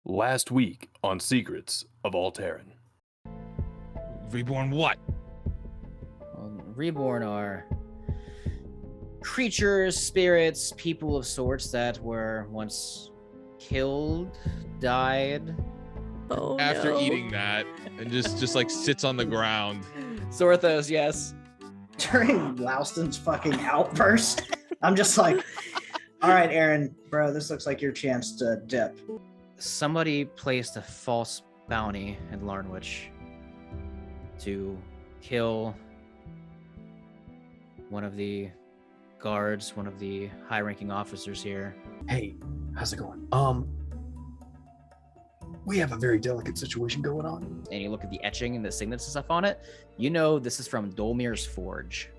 Last week on Secrets of Aal'Teron. Reborn what? Reborn are creatures, spirits, people of sorts that were once killed, died. Oh, After no. eating that, and just like sits on the ground. Zorthos, yes. During Louston's fucking outburst, I'm just like, all right, Aaron, bro, this looks like your chance to dip. Somebody placed a false bounty in Larnwich to kill one of the guards, one of the high-ranking officers here. Hey, how's it going? We have a very delicate situation going on. And you look at the etching and the signets and stuff on it, you know this is from Dolmir's Forge.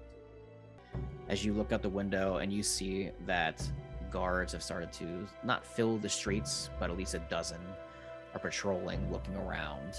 As you look out the window and you see that guards have started to not fill the streets, but at least a dozen are patrolling, looking around.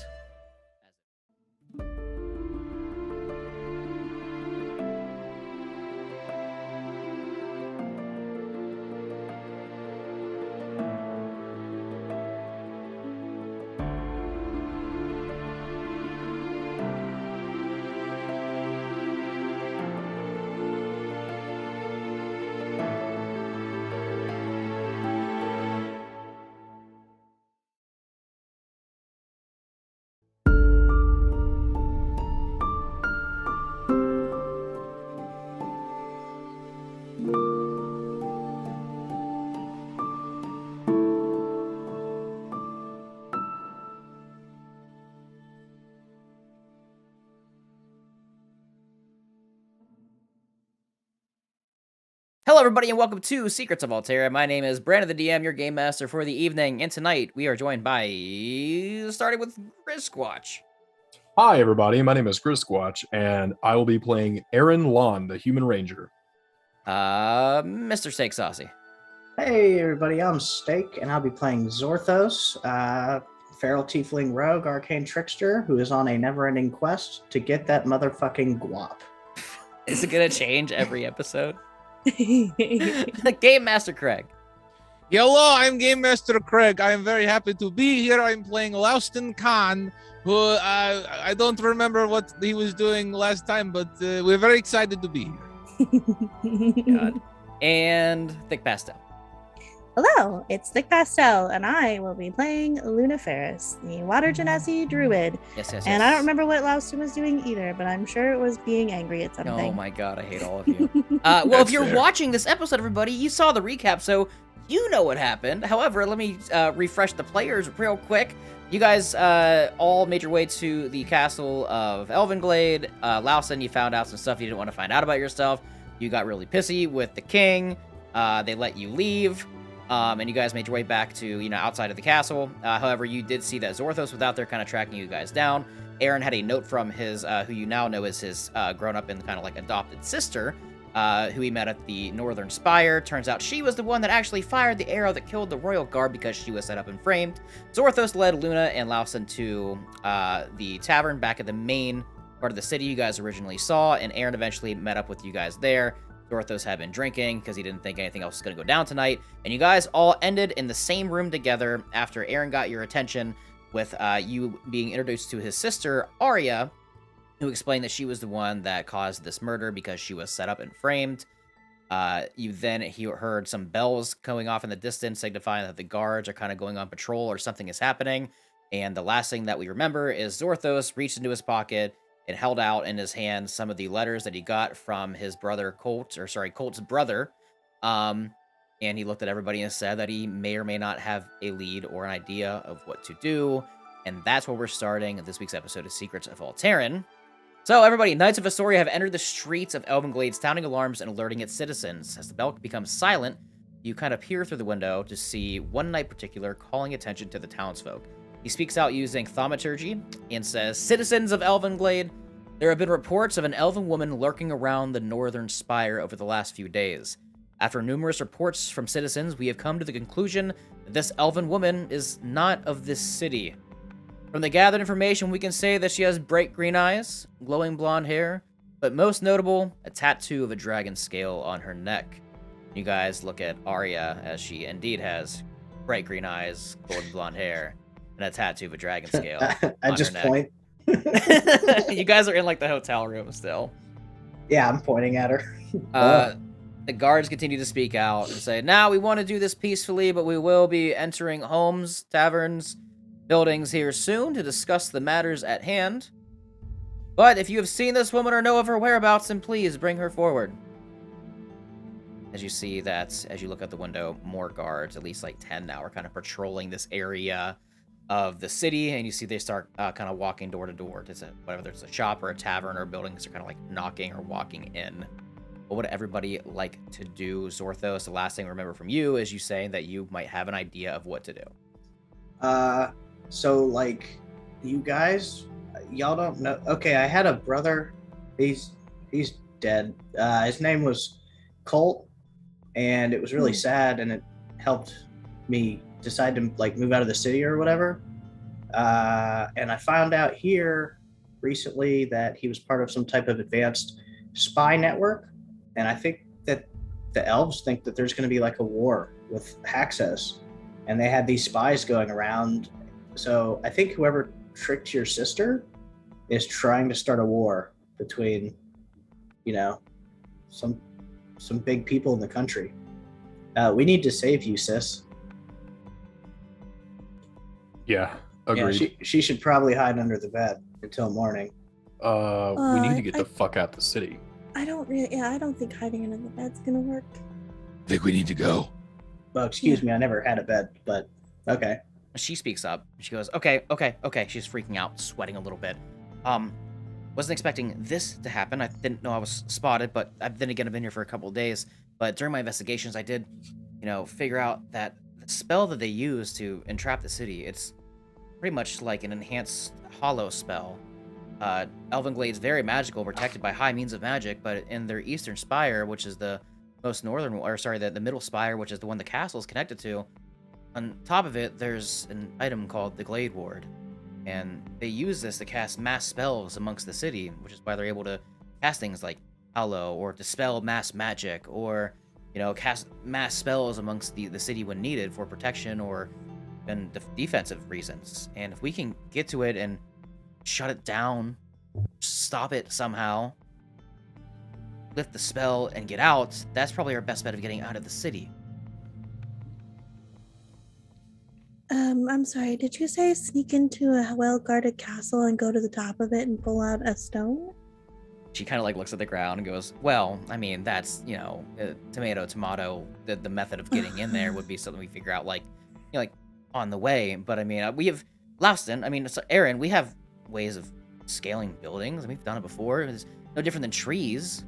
Hello, everybody, and welcome to Secrets of Aal'Teron. My name is Brandon, the DM, your game master for the evening, and tonight we are joined by, starting with Grisquatch. Hi, everybody. My name is Chris Squatch, and I will be playing Aaron Lon, the Human Ranger. Mr. Steak Saucy. Hey, everybody, I'm Steak, and I'll be playing Zorthos, feral tiefling rogue, arcane trickster, who is on a never-ending quest to get that motherfucking guap. Is it gonna change every episode? Game Master Craig. Hello, I'm Game Master Craig. I'm very happy to be here. I'm playing Louston Khan, who I don't remember what he was doing last time, but we're very excited to be here. God. And Thick Pastel. Hello, it's Thick Pastel, and I will be playing Luna Ferris, the Water Genasi Druid. Yes. And I don't remember what Louston was doing either, but I'm sure it was being angry at something. Oh my god, I hate all of you. Well, if you're fair. watching this episode, everybody, you saw the recap, so you know what happened. However, let me refresh the players real quick. You guys all made your way to the castle of Elvenglade. Louston, you found out some stuff you didn't want to find out about yourself. You got really pissy with the king. They let you leave. And you guys made your way back to, outside of the castle. However, you did see that Zorthos was out there kind of tracking you guys down. Aaron had a note from his, who you now know is his grown-up and kind of like adopted sister, who he met at the Northern Spire. Turns out she was the one that actually fired the arrow that killed the royal guard because she was set up and framed. Zorthos led Luna and Louston to the tavern back at the main part of the city you guys originally saw, and Aaron eventually met up with you guys there. Zorthos had been drinking because he didn't think anything else was going to go down tonight, and you guys all ended in the same room together after Aaron got your attention with you being introduced to his sister, Arya, who explained that she was the one that caused this murder because she was set up and framed. You then heard some bells going off in the distance, signifying that the guards are kind of going on patrol or something is happening, and the last thing that we remember is Zorthos reached into his pocket and held out in his hand some of the letters that he got from his brother Colt's brother. And he looked at everybody and said that he may or may not have a lead or an idea of what to do. And that's where we're starting this week's episode of Secrets of Aal'Teron. So everybody, Knights of Astoria have entered the streets of Elvenglade, sounding alarms and alerting its citizens. As the bell becomes silent, you kind of peer through the window to see one knight in particular calling attention to the townsfolk. He speaks out using thaumaturgy and says, "Citizens of Elvenglade, there have been reports of an elven woman lurking around the Northern Spire over the last few days. After numerous reports from citizens, we have come to the conclusion that this elven woman is not of this city. From the gathered information, we can say that she has bright green eyes, glowing blonde hair, but most notable, a tattoo of a dragon scale on her neck." You guys look at Arya, as she indeed has bright green eyes, golden blonde hair, and a tattoo of a dragon scale. I on just her point. neck. You guys are in like the hotel room still. Yeah, I'm pointing at her. The guards continue to speak out and say, now we want to do this peacefully, but we will be entering homes, taverns, buildings here soon to discuss the matters at hand. But if you have seen this woman or know of her whereabouts, then please bring her forward. As you see that, as you look out the window, more guards, at least like 10 now, are kind of patrolling this area of the city, and you see they start kind of walking door to door. Whether it's a shop or a tavern or buildings, they're kind of like knocking or walking in. What would everybody like to do? Zorthos, the last thing I remember from you is you saying that you might have an idea of what to do. So like, you guys, y'all don't know. Okay, I had a brother. He's dead. His name was Colt, and it was really sad, and it helped me decide to like move out of the city or whatever. And I found out here recently that he was part of some type of advanced spy network. And I think that the elves think that there's going to be like a war with Haxos, and they had these spies going around. So I think whoever tricked your sister is trying to start a war between, you know, some big people in the country. We need to save you, sis. Yeah, agreed. Yeah, she should probably hide under the bed until morning. We need to get the fuck out the city. I don't think hiding under the bed's gonna work. I think we need to go. Well, excuse me, I never had a bed, but okay. She speaks up. She goes, okay. She's freaking out, sweating a little bit. Wasn't expecting this to happen. I didn't know I was spotted, but then again, I've been here for a couple of days. But during my investigations, I did, figure out that the spell that they use to entrap the city, it's pretty much like an enhanced hollow spell. Elvenglade's very magical, protected by high means of magic, but in their eastern spire, which is the most northern, the middle spire, which is the one the castle is connected to, on top of it, there's an item called the Glade Ward, and they use this to cast mass spells amongst the city, which is why they're able to cast things like Hallow, or dispel mass magic, or, cast mass spells amongst the city when needed for protection or even defensive reasons. And if we can get to it and shut it down, stop it somehow, lift the spell, and get out, that's probably our best bet of getting out of the city. I'm sorry, did you say sneak into a well-guarded castle and go to the top of it and pull out a stone? She kind of like looks at the ground and goes, well, I mean, that's, tomato, the method of getting in there would be something we figure out, like on the way. But I mean, we have Laustin, so Aaron, we have ways of scaling buildings, and we've done it before. It's no different than trees.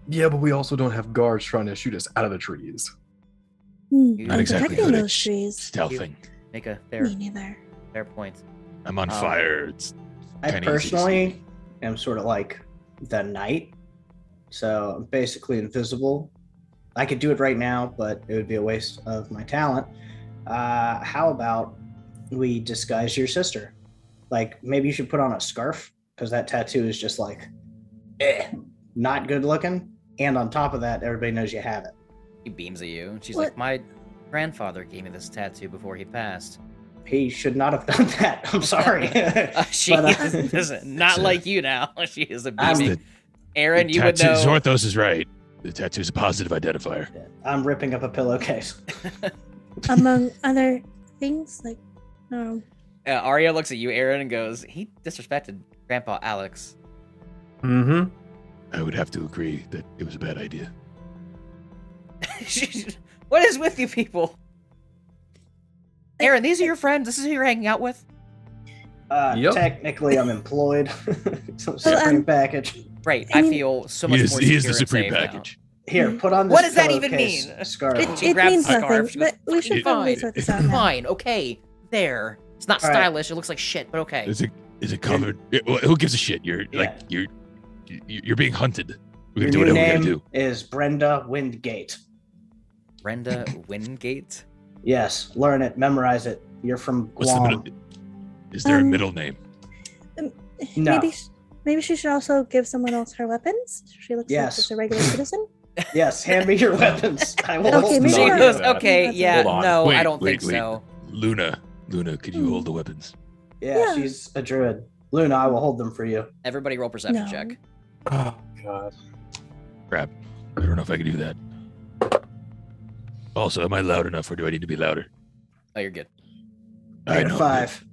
Yeah, but we also don't have guards trying to shoot us out of the trees. Not exactly good at those trees. stealthing. Make a Me neither. fair point. I'm on fire. It's I kinda easy to see. personally am sort of like the knight, so I'm basically invisible. I could do it right now, but it would be a waste of my talent. How about we disguise your sister? Like, maybe you should put on a scarf, because that tattoo is just like, not good looking. And on top of that, everybody knows you have it. He beams at you, and she's What? like, my grandfather gave me this tattoo before he passed. He should not have done that. I'm sorry. She But, is not So- like you now. She is a I'm- beaming. Aaron, you would tattoo, know. Zorthos is right. The tattoo is a positive identifier. I'm ripping up a pillowcase. Among other things, like, Arya looks at you, Aaron, and goes, he disrespected Grandpa Alex. Mm-hmm. I would have to agree that it was a bad idea. What is with you people? Aaron, these are your friends. This is who you're hanging out with? Yep. Technically, I'm employed. Some Well, supreme package. Right, I I mean- feel so much He is, more he is secure the and supreme safe now. package. Here, put on this What does that even pillowcase mean? scarf. She it grabs means the scarf, nothing, she goes, but we should "Fucking probably fine." sort this out now. Fine, okay, there. It's not All right. stylish. It looks like shit, but okay. Is it covered? Who gives a shit? You're Yeah. like you're being hunted. We're Your gonna do new whatever we name gotta do. is Brenda Windgate. Brenda Wingate. Yes, learn it, memorize it. You're from What's the Guam. middle? Is there a Um, middle name? No. Maybe she should also give someone else her weapons. She looks like Yes. just a regular citizen. Yes, hand me your weapons. I will Okay, hold maybe She them. not. goes, that. okay, yeah, Hold on. no, I Wait, don't think wait. so. Luna, could you hold the weapons? Yeah, Yeah. she's a druid. Luna, I will hold them for you. Everybody roll perception No. check. Oh god. Crap. I don't know if I can do that. Also, am I loud enough or do I need to be louder? Oh, you're good. I got a 5.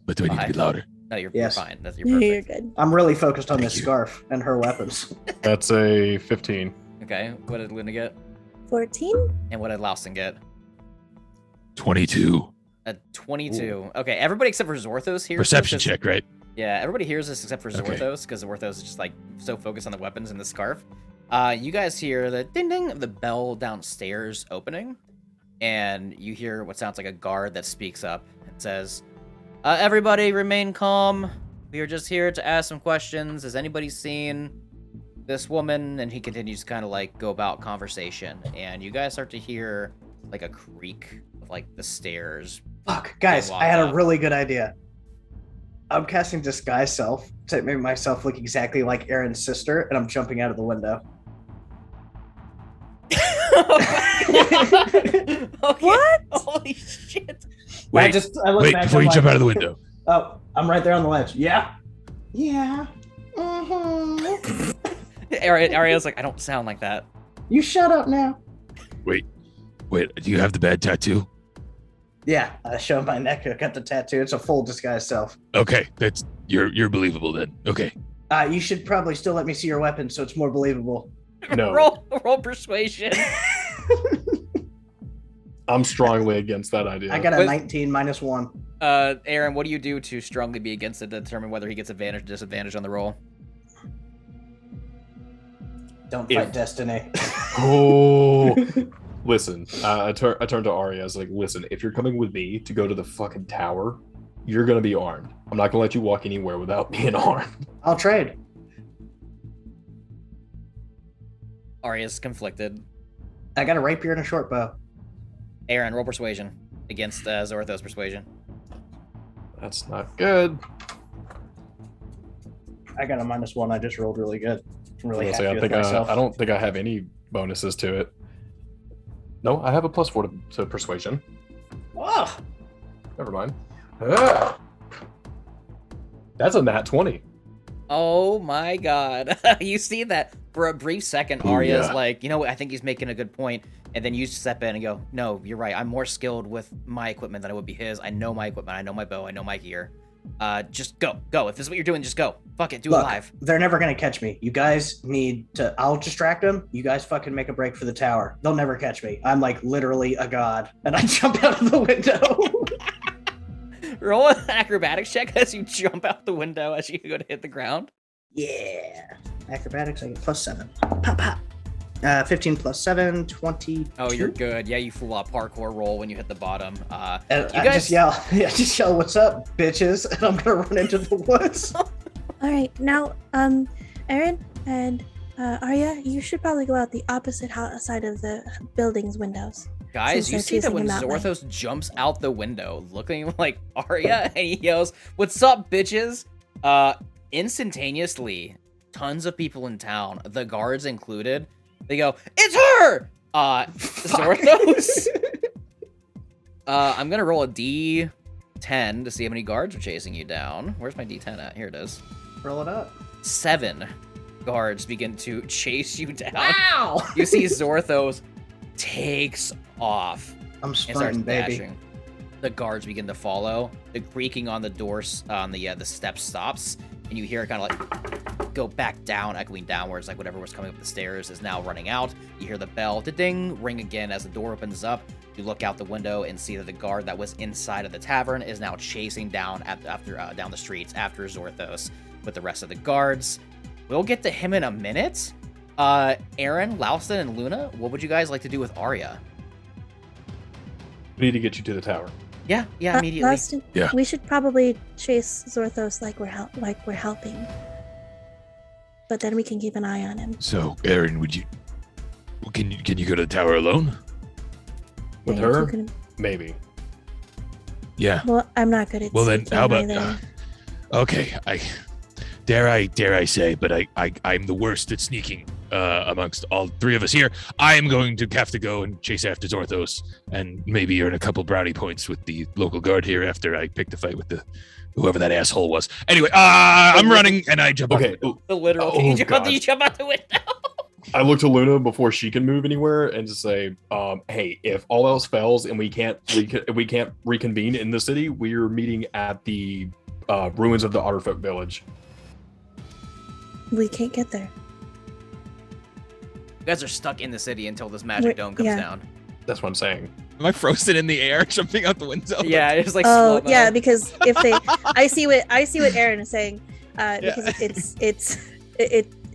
But do I need to be Five. louder? No, you're Yes. fine. That's you're You're perfect. good. I'm really focused on Thank this you. scarf and her weapons. That's a 15. Okay, what did Luna get? 14? And what did Louston get? 22. A 22. Okay, everybody except for Zorthos here. Perception check, right? Yeah, everybody hears this except for Okay. Zorthos, because Zorthos is just like so focused on the weapons and the scarf. You guys hear the ding ding of the bell downstairs opening, and you hear what sounds like a guard that speaks up and says, everybody remain calm. We are just here to ask some questions. Has anybody seen this woman? And he continues to kind of like go about conversation, and you guys start to hear like a creak of like the stairs. Fuck, guys, walk I had up. a really good idea. I'm casting Disguise Self to make myself look exactly like Aaron's sister, and I'm jumping out of the window. Okay. What? Holy shit. Wait, I look wait, back, before I'm you jump like, out of the window. Oh, I'm right there on the ledge. Yeah. Yeah. Mm-hmm. Ariel's like, I don't sound like that. You shut up now. Wait, do you have the bad tattoo? Yeah, I show my neck. I got the tattoo. It's a full Disguise Self. Okay, that's you're believable then. Okay. You should probably still let me see your weapon so it's more believable. No. Roll persuasion. I'm strongly against that idea. I got a But- 19 minus 1. Aaron, what do you do to strongly be against it to determine whether he gets advantage or disadvantage on the roll? Don't If- fight destiny. Oh, listen. I turn to Arya. I was like, listen, if you're coming with me to go to the fucking tower, you're gonna be armed. I'm not gonna let you walk anywhere without being armed. I'll trade. Arya's conflicted. I got a rapier and a short bow. Aaron, roll persuasion against Zorthos persuasion. That's not good. I got a minus 1. I just rolled really good. I'm really I was happy gonna say, with myself. I don't think I have any bonuses to it. No, I have a +4 to persuasion. Oh, Never mind. Ah! That's a nat 20. Oh my god. You see that for a brief second, Ooh, Arya's yeah. like, you know what, I think he's making a good point. And then you step in and go, no, you're right. I'm more skilled with my equipment than I would be his. I know my equipment. I know my bow. I know my gear. Just go. If this is what you're doing, just go. Fuck it. Do it look, live. they're never going to catch me. You guys need to... I'll distract them. You guys fucking make a break for the tower. They'll never catch me. I'm like literally a god. And I jump out of the window. Roll an acrobatics check as you jump out the window as you go to hit the ground. Yeah. Acrobatics, I get +7. Pop, pop. 15 plus 7, 22. Oh, you're good. Yeah, you full out parkour roll when you hit the bottom. And You I guys- just yell, what's up, bitches? And I'm gonna run into the woods. All right, now, Aaron and Arya, you should probably go out the opposite side of the building's windows. Guys, Since you they're see that chasing when him that way. Zorthos jumps out the window looking like Arya and he yells, "What's up, bitches?" Instantaneously, tons of people in town, the guards included, they go, "It's her!" Zorthos. I'm gonna roll a D10 to see how many guards are chasing you down. Where's my D10 at? Here it is. Roll it up. 7 guards begin to chase you down. Wow! You see Zorthos takes off I'm and starts sprinting, baby. dashing. The guards begin to follow. The creaking on the doors on the steps stops, and you hear it kind of like go back down, echoing downwards, like whatever was coming up the stairs is now running out. You hear the bell ding ring again as the door opens up. You look out the window and see that the guard that was inside of the tavern is now chasing down down the streets after Zorthos with the rest of the guards. We'll get to him in a minute. Aaron, Louston, and Luna, what would you guys like to do with Arya? We need to get you to the tower. Yeah, immediately. Austin, Yeah. we should probably chase Zorthos like we're helping. But then we can keep an eye on him. So, Aaron, can you go to the tower alone? With And if you her? can- Maybe. Yeah. well, I'm not good at Well then, sneaking how about? either. Okay, dare I say, but I'm the worst at sneaking amongst all three of us here. I am going to have to go and chase after Zorthos and maybe earn a couple brownie points with the local guard here after I pick the fight with whoever that asshole was. Anyway, I'm running and I jump Okay. out. The literal. Oh, you jump out God. you jump out the window. I look to Luna before she can move anywhere and just say, "Hey, if all else fails and we can't reconvene in the city, we're meeting at the ruins of the Otterfolk village." We can't get there. You guys are stuck in the city until this magic dome comes down. That's what I'm saying. Am I frozen in the air, jumping out the window? Yeah, it's like Oh slow-mo. yeah, because if they, I see what Aaron is saying. Because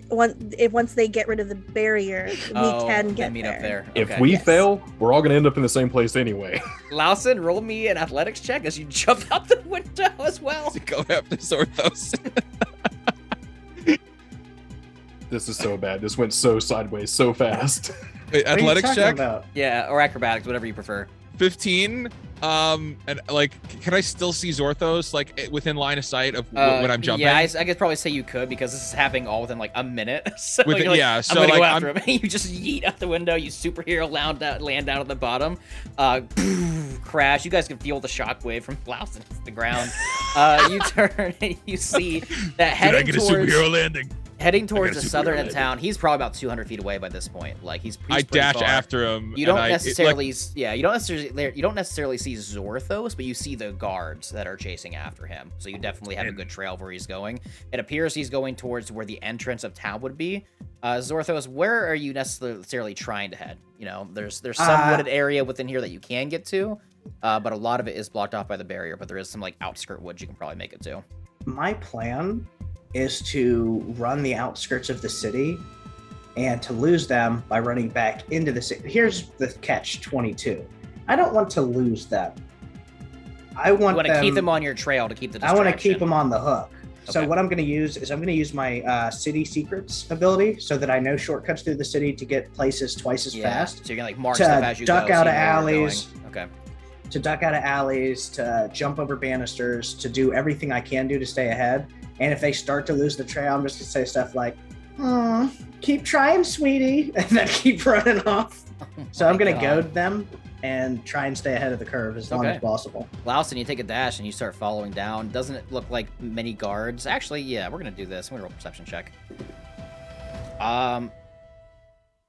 once they get rid of the barrier, we can get meet there. up there. If Okay. we Yes. fail, we're all gonna end up in the same place anyway. Lawson, roll me an athletics check as you jump out the window as well. To go after Zorthos. This is so bad. This went so sideways so fast. Wait, What are you athletics talking check. about? Yeah, or acrobatics, whatever you prefer. 15. And like, can I still see Zorthos like within line of sight of when I'm jumping? Yeah, I could probably say you could because this is happening all within like a minute. So With you're like, yeah, I'm so gonna like go after him. You just yeet out the window. You superhero land down at the bottom. Crash. You guys can feel the shockwave from bouncing to the ground. You turn and you see that Did I heading get a towards superhero landing? the southern end landing. town. He's probably about 200 feet away by this point. Like he's I pretty dash far. after him. You don't and necessarily, you don't necessarily see Zorthos, but you see the guards that are chasing after him. So you definitely have a good trail of where he's going. It appears he's going towards where the entrance of town would be. Zorthos, where are you necessarily trying to head? You know, there's some wooded area within here that you can get to, but a lot of it is blocked off by the barrier. But there is some like outskirt woods you can probably make it to. My plan is to run the outskirts of the city and to lose them by running back into the city. Here's the catch 22. I don't want to lose them. I want to keep them on your trail to keep the I distraction. want to keep them on the hook. So Okay. what I'm going to use is I'm going to use my city secrets ability so that I know shortcuts through the city to get places twice as fast. So you're gonna like mark To stuff as you duck go. out so of you know where you're alleys. going. Okay. To duck out of alleys, to jump over banisters, to do everything I can do to stay ahead. And if they start to lose the trail, I'm just gonna say stuff like, keep trying, sweetie, and then keep running off. So I'm gonna goad them and try and stay ahead of the curve as long as possible. Lawson, you take a dash and you start following down. Doesn't it look like many guards? Actually, yeah, we're gonna do this. I'm gonna roll a perception check.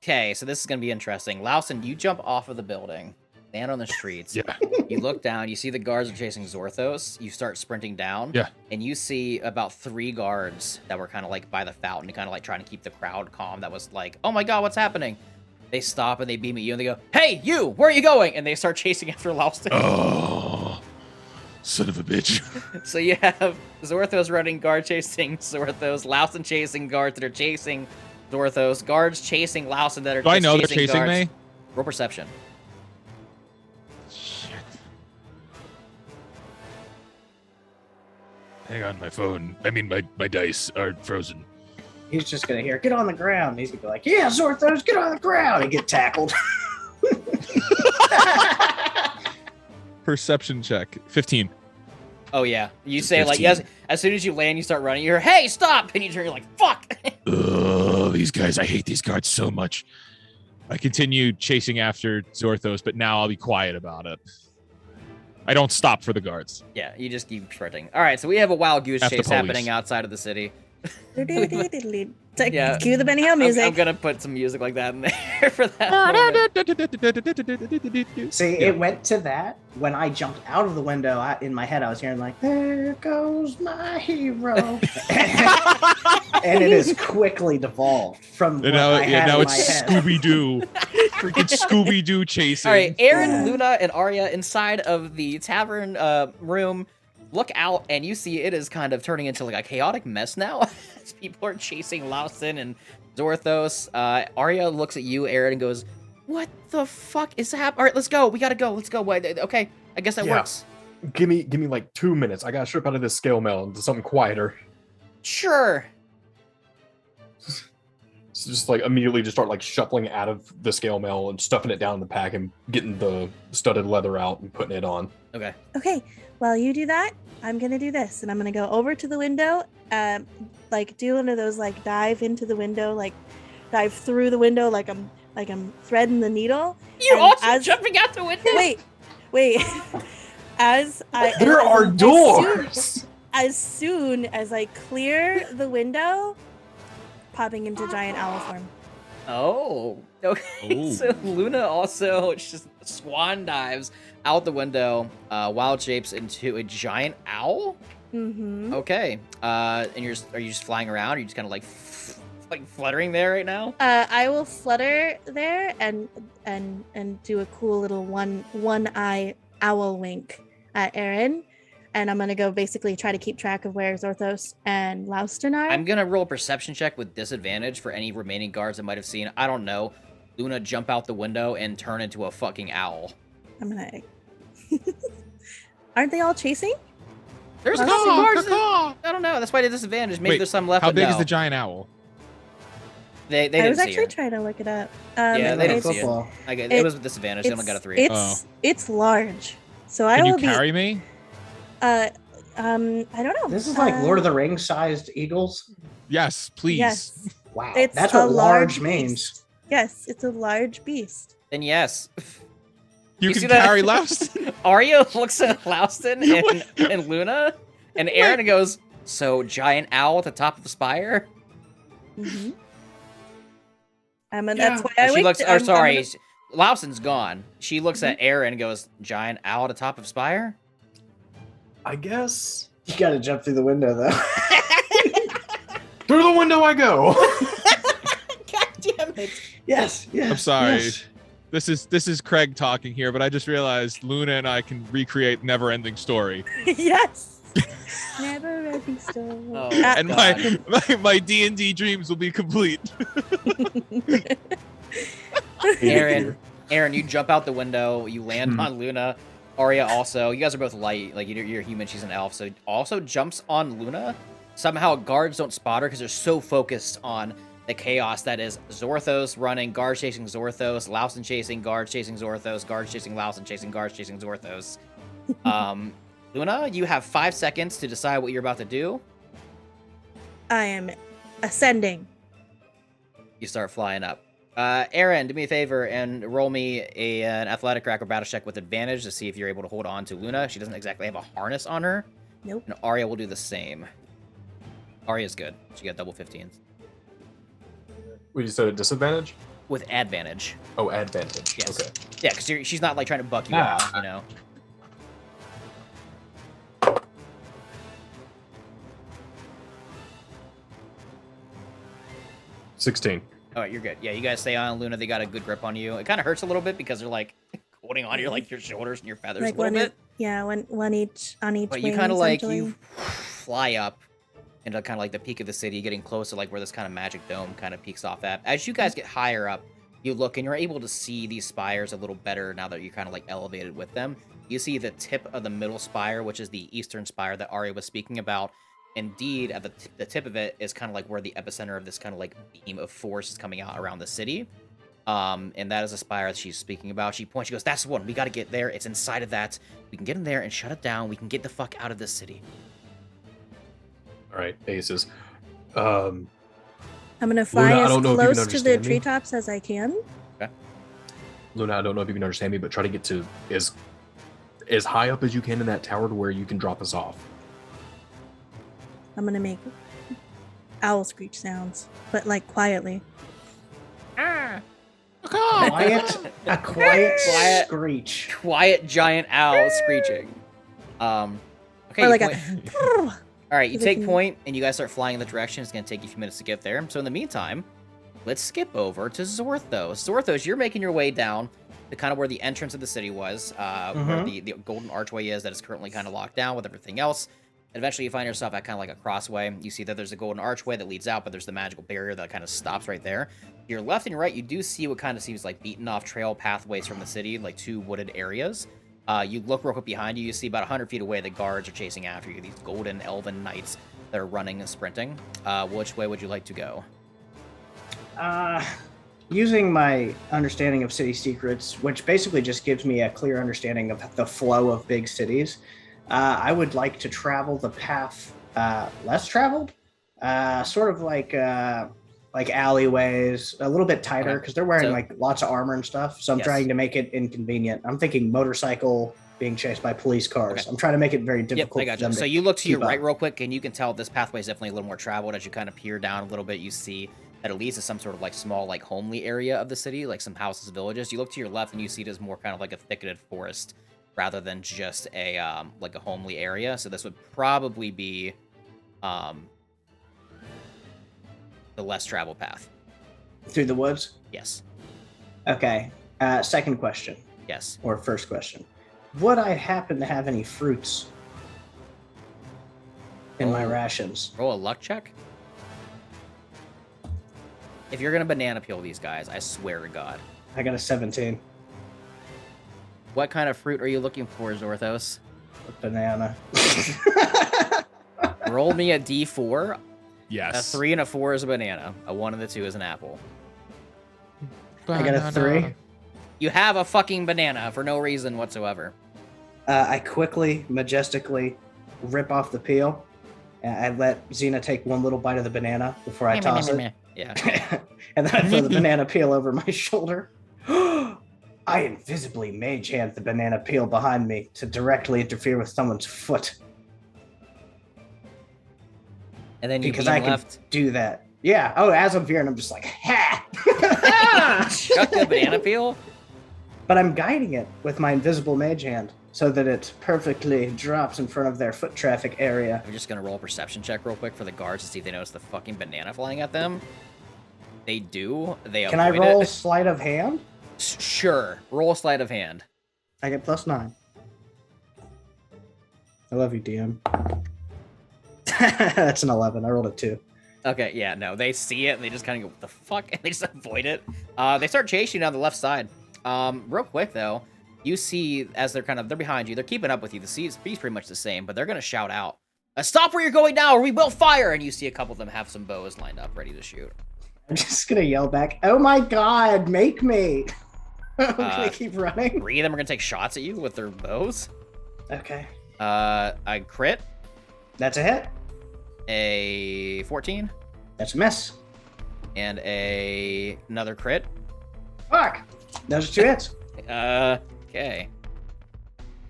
Okay, so this is gonna be interesting. Lawson, you jump off of the building, land on the streets. Yeah. You look down, you see the guards are chasing Zorthos. You start sprinting down. Yeah. And you see about 3 guards that were kind of like by the fountain, kind of like trying to keep the crowd calm. That was like, oh my god, what's happening? They stop and they beam at you and they go, hey, you, where are you going? And they start chasing after Lawson. Oh, son of a bitch. So you have Zorthos running, guard chasing Zorthos, Lawson chasing guards that are chasing Zorthos, guards chasing Lawson that are Do I just know they're chasing guards. me? Roll perception. Shit. Hang on, my phone. I mean, my dice are frozen. He's just gonna hear, get on the ground. He's gonna be like, yeah, Zorthos, get on the ground, and get tackled. Perception check. 15. Oh yeah, you say like 15. yes. As soon as you land, you start running. You hear, "Hey, stop!" And you turn. You're like, "Fuck!" Oh, these guys! I hate these guards so much. I continue chasing after Zorthos, but now I'll be quiet about it. I don't stop for the guards. Yeah, you just keep sprinting. All right, so we have a wild goose F the chase police. happening outside of the city. It's like, Yeah. cue the Benny Hill music. I'm gonna put some music like that in there for that moment. See, it went to that when I jumped out of the window. In my head, I was hearing like, "There goes my hero," and it has quickly devolved from what And now, I had now in it's my head. Scooby Doo. Freaking Scooby Doo chasing. All right, Aaron, Yeah. Luna, and Arya inside of the tavern room look out, and you see it is kind of turning into like a chaotic mess now. As people are chasing Lawson and Zorthos. Arya looks at you, Aaron, and goes, "What the fuck is happening? All right, let's go. We gotta go. Let's go. Okay, I guess that Yeah. works. Give me like 2 minutes. I gotta strip out of this scale mail into something quieter. Sure." So just like immediately just start like shuffling out of the scale mail and stuffing it down in the pack and getting the studded leather out and putting it on. Okay. Okay, while you do that, I'm gonna do this, and I'm gonna go over to the window, like do one of those like dive into the window, like dive through the window like I'm threading the needle. You And also jumping out the window? Wait. There are doors. As soon as I clear the window, popping into giant owl form. Oh, okay. Ooh. So Luna also just swan dives out the window, wild shapes into a giant owl. Mm-hmm. Okay. And are you just flying around? Or are you just kind of like fluttering there right now? I will flutter there and do a cool little one eye owl wink at Aaron, and I'm gonna go basically try to keep track of where Zorthos and Aal'Teron are. I'm gonna roll a perception check with disadvantage for any remaining guards that might have seen, I don't know, Luna jump out the window and turn into a fucking owl. I'm gonna. Aren't they all chasing? There's a Oh, couple guards. caw. I don't know. That's why they disadvantage. Maybe Wait, there's some left. How but big no. is the giant owl? They I didn't was see actually her. trying to look it up. Yeah, they didn't it's, see it. Football. It was with disadvantage. They only got a 3. It's large, so I Can you will be. carry me? I don't know. This is like Lord of the Rings sized eagles. Yes, please. Yes, Wow, it's that's a what large beast. means. Yes, it's a large beast. Then yes. You see can that? carry Loust. Arya looks at Aal'Teron and Luna, and Aaron goes, "So giant owl at the top of the spire." Mm-hmm. That's why And I she winked. looks. Or I'm sorry, gonna- Lawson's gone. She looks Mm-hmm. at Aaron and goes, "Giant owl at the top of spire." I guess You gotta jump through the window though. through the window I go. God damn it! Yes, yes. I'm sorry. yes. This is Craig talking here, but I just realized Luna and I can recreate Never-Ending Story, Yes. Never ending story. Oh, and God. my D&D dreams will be complete. Aaron, you jump out the window. You land on Luna. Arya also. You guys are both light. Like you're human. She's an elf. So also jumps on Luna. Somehow guards don't spot her because they're so focused on the chaos that is Zorthos running, guards chasing Zorthos, Aal'Teron chasing, guards chasing Zorthos, guards chasing Aal'Teron chasing, guards chasing Zorthos. Luna, you have 5 seconds to decide what you're about to do. I am ascending. You start flying up. Aaron, do me a favor and roll me an athletic or acrobatics check with advantage to see if you're able to hold on to Luna. She doesn't exactly have a harness on her. Nope. And Arya will do the same. Arya's good. She got double 15s. What you said, a disadvantage? With advantage. Oh, advantage. Yes. Okay. Yeah, because she's not like trying to buck you Ah. out, you know. $16. All right, you're good. Yeah, you guys stay on Luna. They got a good grip on you. It kind of hurts a little bit because they're like holding on to your like your shoulders and your feathers Like a little bit. one each on each But wing. you kind of like essentially. you fly up into kind of like the peak of the city, getting close to like where this kind of magic dome kind of peaks off at. As you guys get higher up, you look and you're able to see these spires a little better now that you're kind of like elevated with them. You see the tip of the middle spire, which is the eastern spire that Arya was speaking about. Indeed, at the tip of it is kind of like where the epicenter of this kind of like beam of force is coming out around the city. And that is a spire that she's speaking about. She points, she goes, "That's the one. We got to get there. It's inside of that. We can get in there and shut it down. We can get the fuck out of this city." All right, aces. I'm gonna fly Luna, I as don't know if you can close to the understand me. treetops as I can. Luna, I don't know if you can understand me, but try to get to as high up as you can in that tower to where you can drop us off. I'm gonna make owl screech sounds, but like quietly. A quiet screech. Quiet giant owl screeching. Okay. Or you like point- a. All right, you Is it take can- point and you guys start flying in the direction. It's going to take you a few minutes to get there. So in the meantime, let's skip over to Zorthos. Zorthos, you're making your way down to kind of where the entrance of the city was, where the golden archway is that is currently kind of locked down with everything else. And eventually you find yourself at kind of like a crossway. You see that there's a golden archway that leads out, but there's the magical barrier that kind of stops right there. To your left and your right, you do see what kind of seems like beaten off trail pathways from the city, like 2 wooded areas. You look real quick behind you, you see about 100 feet away the guards are chasing after you, these golden elven knights that are running and sprinting. Which way would you like to go? Using my understanding of city secrets, which basically just gives me a clear understanding of the flow of big cities, I would like to travel the path less traveled, sort of like like alleyways, a little bit tighter Okay. because they're wearing So- like lots of armor and stuff. So I'm Yes. trying to make it inconvenient. I'm thinking motorcycle being chased by police cars. Okay. I'm trying to make it very Yep, difficult I for got them you. to So you look to your keep right up. real quick, and you can tell this pathway is definitely a little more traveled. As you kind of peer down a little bit, you see that it leads to some sort of like small, like homely area of the city, like some houses, villages. You look to your left, and you see it as more kind of like a thicketed forest rather than just a like a homely area. So this would probably be the less traveled path. Through the woods. Yes. Okay. Second question, Yes. or first question. Would I happen to have any fruits in my Oh. rations? Roll a luck check. If you're gonna banana peel these guys, I swear to God. I got a 17. What kind of fruit are you looking for, Zorthos? A banana. Roll me a D4. A Yes. 3 and a 4 is a banana. A 1 and a 2 is an apple. I got a 3. You have a fucking banana for no reason whatsoever. I quickly, majestically rip off the peel. And I let Xena take one little bite of the banana before I toss it. Yeah. And then I throw the banana peel over my shoulder. I invisibly mage hand the banana peel behind me to directly interfere with someone's foot. And then you Because beam I can left. do that. Yeah. Oh, as I'm veering, I'm just like, ha! Chuck the banana peel. But I'm guiding it with my invisible mage hand so that it perfectly drops in front of their foot traffic area. I'm just gonna roll a perception check real quick for the guards to see if they notice the fucking banana flying at them. They do. They Can I avoid roll it. sleight of hand? Sure. Roll a sleight of hand. I get +9. I love you, DM. That's an 11. I rolled a 2. Okay, yeah, no, they see it and they just kind of go, what the fuck? And they just avoid it. They start chasing you down the left side. Real quick, though, you see as they're behind you. They're keeping up with you. The speed's pretty much the same, but they're going to shout out, stop where you're going now or we will fire! And you see a couple of them have some bows lined up ready to shoot. I'm just going to yell back, oh my god, make me! I'm going to keep running. 3 of them are going to take shots at you with their bows. Okay. I crit, That's a hit. a 14, That's a miss. and another crit. Fuck! Those are 2 hits. Okay.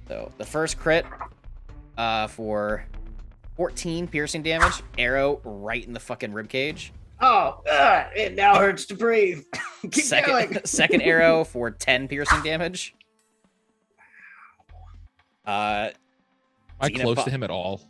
So the first crit for 14 piercing damage, arrow right in the fucking ribcage. Oh, it now hurts to breathe. Keep going. Second arrow for 10 piercing damage. Am I Xena close po- to him at all?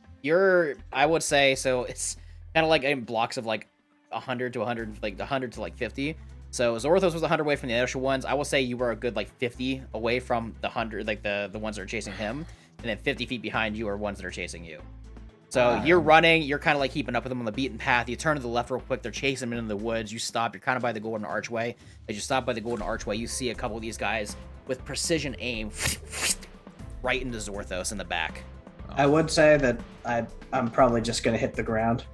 I would say, so it's kind of like in blocks of like 100 to 100, like 100 to like 50. So Zorthos was 100 away from the initial ones. I will say you were a good like 50 away from the 100, like the ones that are chasing him, and then 50 feet behind you are ones that are chasing you. So you're running, you're kind of like keeping up with them on the beaten path. You turn to the left real quick, they're chasing them into the woods. You stop, you're kind of by the golden archway. As you stop by the golden archway, you see a couple of these guys with precision aim right into Zorthos in the back. I would say that I'm probably just going to hit the ground.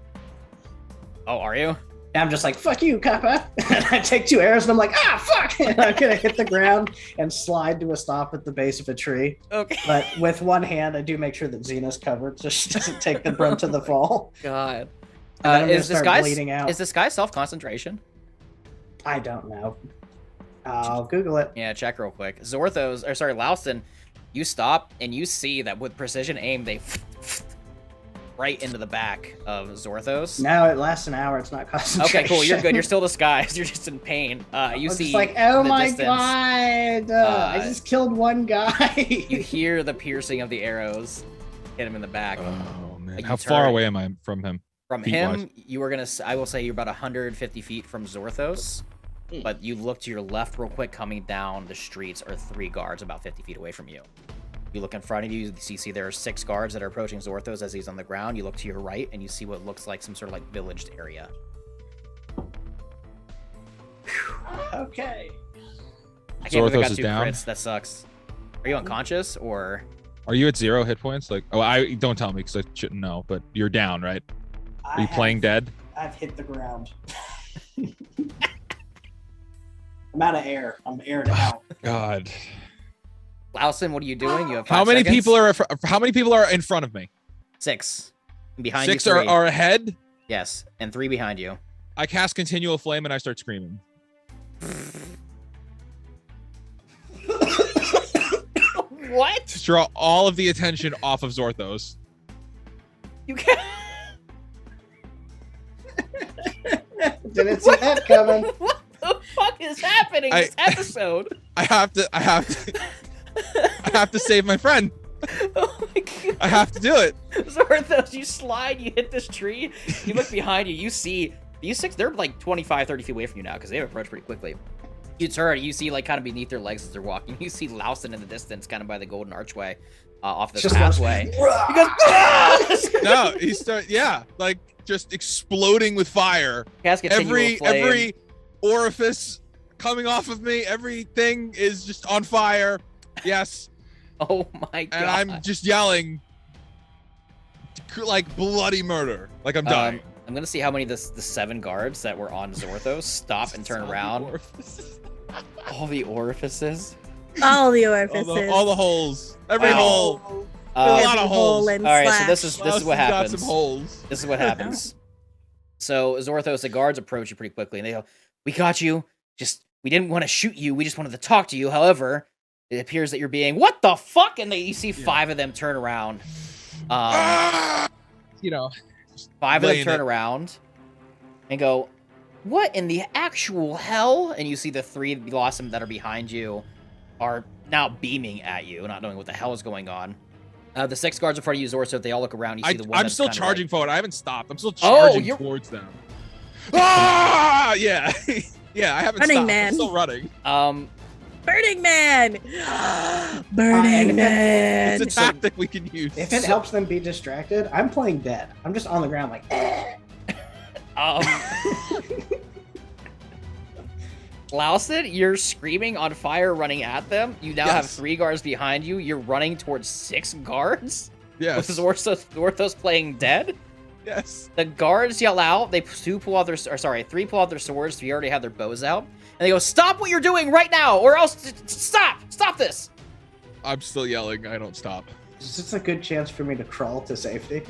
Oh, are you? I'm just like, fuck you, Kappa. And I take 2 arrows and I'm like, fuck. And I'm going to hit the ground and slide to a stop at the base of a tree. Okay. But with one hand, I do make sure that Xena's covered so she doesn't take the brunt of the fall. God. And then I'm gonna Is this start guy bleeding out. Is this guy self-concentration? I don't know. I'll Google it. Yeah, check real quick. Lauston, you stop and you see that with precision aim, they right into the back of Zorthos. Now it lasts an hour. It's not concentration. Okay, cool. You're good. You're still disguised. You're just in pain. You I'm see, just like, oh in the my distance, god! I just killed one guy. You hear the piercing of the arrows hit him in the back. Oh man, You how far turn. away am I from him? From feet-wise. him, you were gonna. I will say you're about 150 feet from Zorthos, but you look to your left real quick. Coming down the streets are 3 guards about 50 feet away from you. You look in front of you. You see there are 6 guards that are approaching Zorthos as he's on the ground. You look to your right and you see what looks like some sort of like villaged area. Okay. I can't believe I Zorthos got is 2 down? crits. That sucks. Are you unconscious or? Are you at 0 hit points? Like, oh, I don't tell me because I shouldn't know. But you're down, right? Are you playing dead? I've hit the ground. I'm out of air. I'm aired out. God. Lausson, what are you doing? You have 5 How many seconds? people are in front of me? 6. Behind 6 you, 3. are ahead. Yes, and 3 behind you. I cast Continual Flame and I start screaming. What? To draw all of the attention off of Zorthos. You can't. Didn't see that coming. What the fuck is happening this episode? I have to save my friend. Oh my god. I have to do it. Zorthos, you slide, you hit this tree, you look behind you, you see these six, they're like 25, 30 feet away from you now because they've approached pretty quickly. You turn, you see like kind of beneath their legs as they're walking, you see Louston in the distance, kind of by the golden archway off this pathway. He goes, No, he starts, yeah, like just exploding with fire. Every orifice coming off of me, everything is just on fire. Yes. Oh my god. And I'm just yelling like bloody murder. Like I'm dying. I'm gonna see how many the 7 guards that were on Zorthos stop and turn around. All the orifices. All the orifices. All the holes. Every hole. A lot of holes. All right, so this is what happens. Got some holes. This is what happens. So Zorthos, the guards approach you pretty quickly, and they go, "We got you. We didn't want to shoot you. We just wanted to talk to you. However, it appears that you're being what the fuck?" And you see 5 of them turn around. You know, 5 of them turn around and go, "What in the actual hell?" And you see the 3 Blossom that are behind you are now beaming at you, not knowing what the hell is going on. The 6 guards in front of you, Zorso, they all look around. You see the one. I'm that's still kinda charging like, forward. I haven't stopped. I'm still charging towards them. Ah! Yeah. Yeah, I haven't Running stopped. Man. I'm still running. Burning Man! Burning Man! It's a tactic we can use. If it helps them be distracted, I'm playing dead. I'm just on the ground like, Louston, you're screaming on fire, running at them. You now have Yes. 3 guards behind you. You're running towards 6 guards. Yes. With Zorthos playing dead. Yes. The guards yell out. They 3 pull out their swords. 3 already have their bows out, and they go, "Stop what you're doing right now, or else stop this!" I'm still yelling. I don't stop. is this a good chance for me to crawl to safety?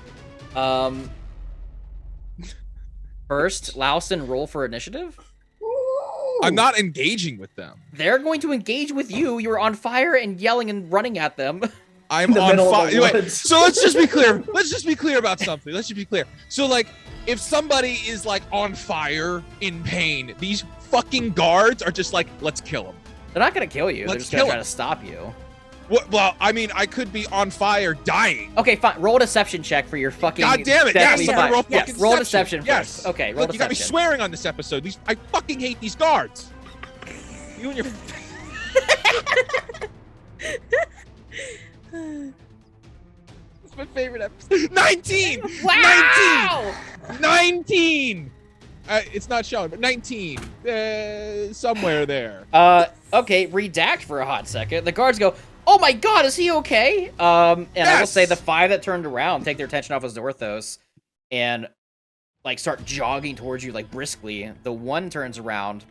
First, Louston, roll for initiative. I'm not engaging with them. They're going to engage with you. You're on fire and yelling and running at them. I'm the on middle of fire. the Wait, woods. so let's just be clear. Let's just be clear about something. Let's just be clear. So like, if somebody is like on fire in pain, these fucking guards are just like, let's kill them. They're not going to kill you. They're Let's just going to kill try to stop you. What? Well, I mean, I could be on fire, dying. Okay, fine. Roll a deception check for your fucking. God damn it! Yes, deathly I'm gonna fire. roll Yes, fucking roll deception. deception Yes. first. Okay, roll Look, you got me deception. swearing on this episode. I fucking hate these guards. You and your. It's my favorite episode. 19. Wow! 19. It's not showing, but 19. Somewhere there. Okay, redact for a hot second. The guards go, "Oh my god, is he okay?" And I will Yes! say the 5 that turned around take their attention off of Zorthos and like start jogging towards you like briskly. The 1 turns around,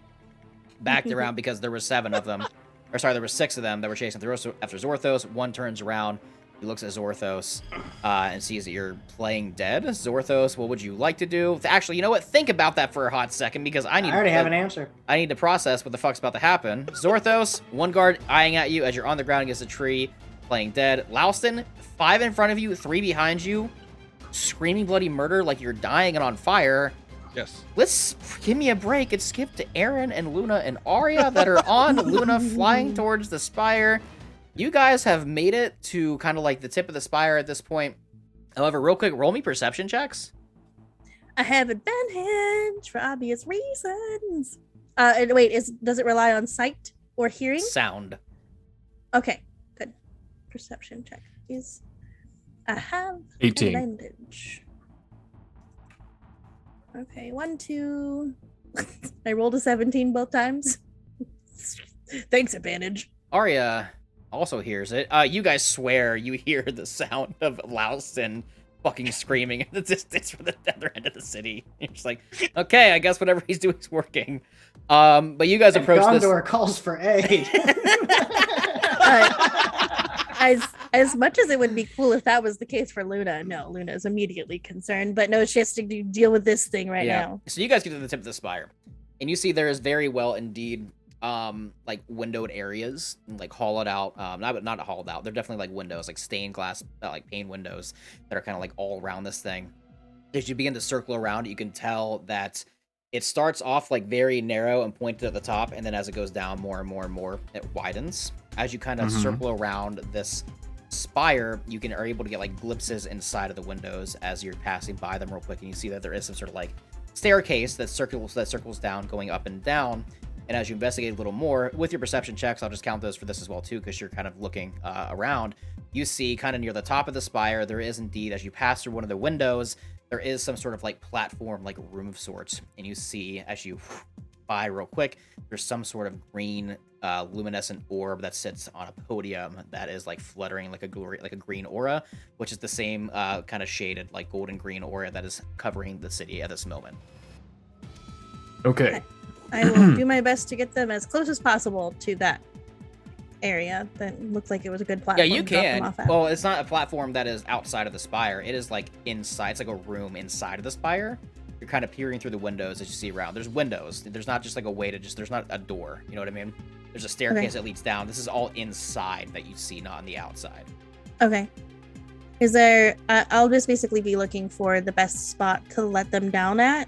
backed around because there were 7 of them. Or sorry, there were 6 of them that were chasing after Zorthos. 1 turns around. He looks at Zorthos and sees that you're playing dead. Zorthos, what would you like to do? Actually, you know what? Think about that for a hot second because I I already have an answer. I need to process what the fuck's about to happen. Zorthos, 1 guard eyeing at you as you're on the ground against a tree, playing dead. Louston, 5 in front of you, 3 behind you, screaming bloody murder like you're dying and on fire. Yes. Let's give me a break and skip to Aaron and Luna and Arya that are on Luna flying towards the spire. You guys have made it to kind of like the tip of the spire at this point. However, real quick, roll me perception checks. I have advantage for obvious reasons. And wait, does it rely on sight or hearing? Sound. Okay, good. Perception check, please. I have 18. advantage. Okay, 1, 2. I rolled a 17 both times. Thanks, advantage. Arya also hears it. You guys swear you hear the sound of Louston fucking screaming in the distance from the other end of the city. You're just like, okay, I guess whatever he's doing is working. But you guys approach this. Gondor calls for aid. as much as it would be cool if that was the case for Luna, no, Luna is immediately concerned, but no, she has to deal with this thing right now. So you guys get to the tip of the spire, and you see there is very well indeed like windowed areas, like hollowed out, not hollowed out, they're definitely like windows, like stained glass, like pane windows that are kind of like all around this thing. As you begin to circle around, you can tell that it starts off like very narrow and pointed at the top, and then as it goes down more and more and more, it widens. As you kind of circle around this spire, you are able to get like glimpses inside of the windows as you're passing by them real quick, and you see that there is some sort of like staircase that circles down, going up and down. And as you investigate a little more with your perception checks, I'll just count those for this as well too, because you're kind of looking around. You see kind of near the top of the spire, there is indeed, as you pass through one of the windows, there is some sort of like platform, like room of sorts. And you see, as you by real quick, there's some sort of green luminescent orb that sits on a podium that is like fluttering like a green aura, which is the same kind of shaded like golden green aura that is covering the city at this moment. Okay. I will do my best to get them as close as possible to that area that looked like it was a good platform. Yeah, you to drop them can. off at. Well, it's not a platform that is outside of the spire. It is like inside. It's like a room inside of the spire. You're kind of peering through the windows as you see around. There's windows. There's not just like a way to just, there's not a door. You know what I mean? There's a staircase that leads down. This is all inside that you see, not on the outside. Okay. Is there, I'll just basically be looking for the best spot to let them down at.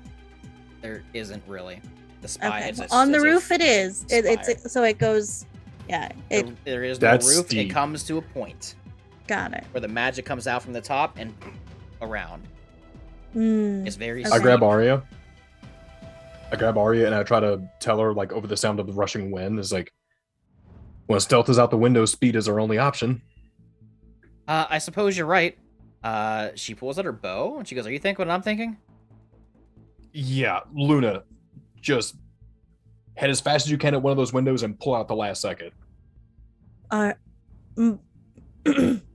There isn't really. The spire is on the roof. It is. It's so it goes. Yeah. There is no That's roof. steep. It comes to a point. Got it. Where the magic comes out from the top and around. It's very. I grab Arya. And I try to tell her, like, over the sound of the rushing wind, is like, when stealth is out the window, speed is our only option. I suppose you're right. She pulls out her bow and she goes, "Are you thinking what I'm thinking?" Yeah, Luna, just head as fast as you can at one of those windows and pull out the last second.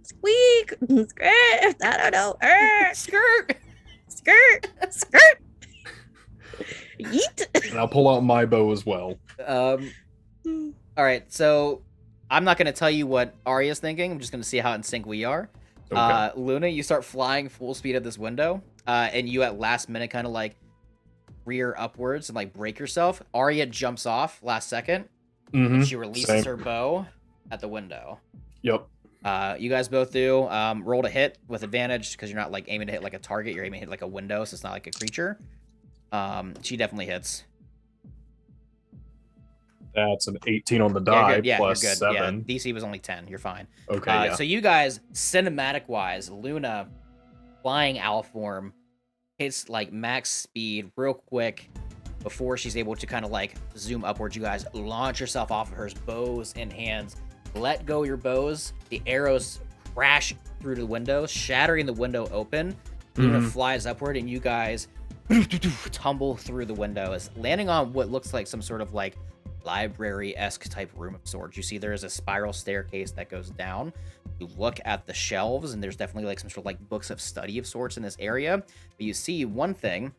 Squeak, skirt. I don't know. Skirt. Yeet. And I'll pull out my bow as well. All right, so I'm not going to tell you what Arya's thinking. I'm just going to see how in sync we are. Okay. Luna, you start flying full speed at this window, and you at last minute kind of like rear upwards and like break yourself. Arya jumps off last second, and she releases her bow at the window. Yep. You guys both do. Roll to hit with advantage because you're not like aiming to hit like a target. You're aiming to hit like a window, so it's not like a creature. She definitely hits. That's an 18 on the die plus you're good. 7. Yeah, DC was only 10. You're fine. Okay. So you guys, cinematic wise, Luna flying owl form hits like max speed real quick before she's able to kind of like zoom upwards. You guys launch yourself off of her, bows in hands. Let go your bows. The arrows crash through the window, shattering the window open. Luna flies upward, and you guys tumble through the windows, landing on what looks like some sort of like library-esque type room of sorts. You see there is a spiral staircase that goes down. You look at the shelves, and there's definitely like some sort of like books of study of sorts in this area. But you see one thing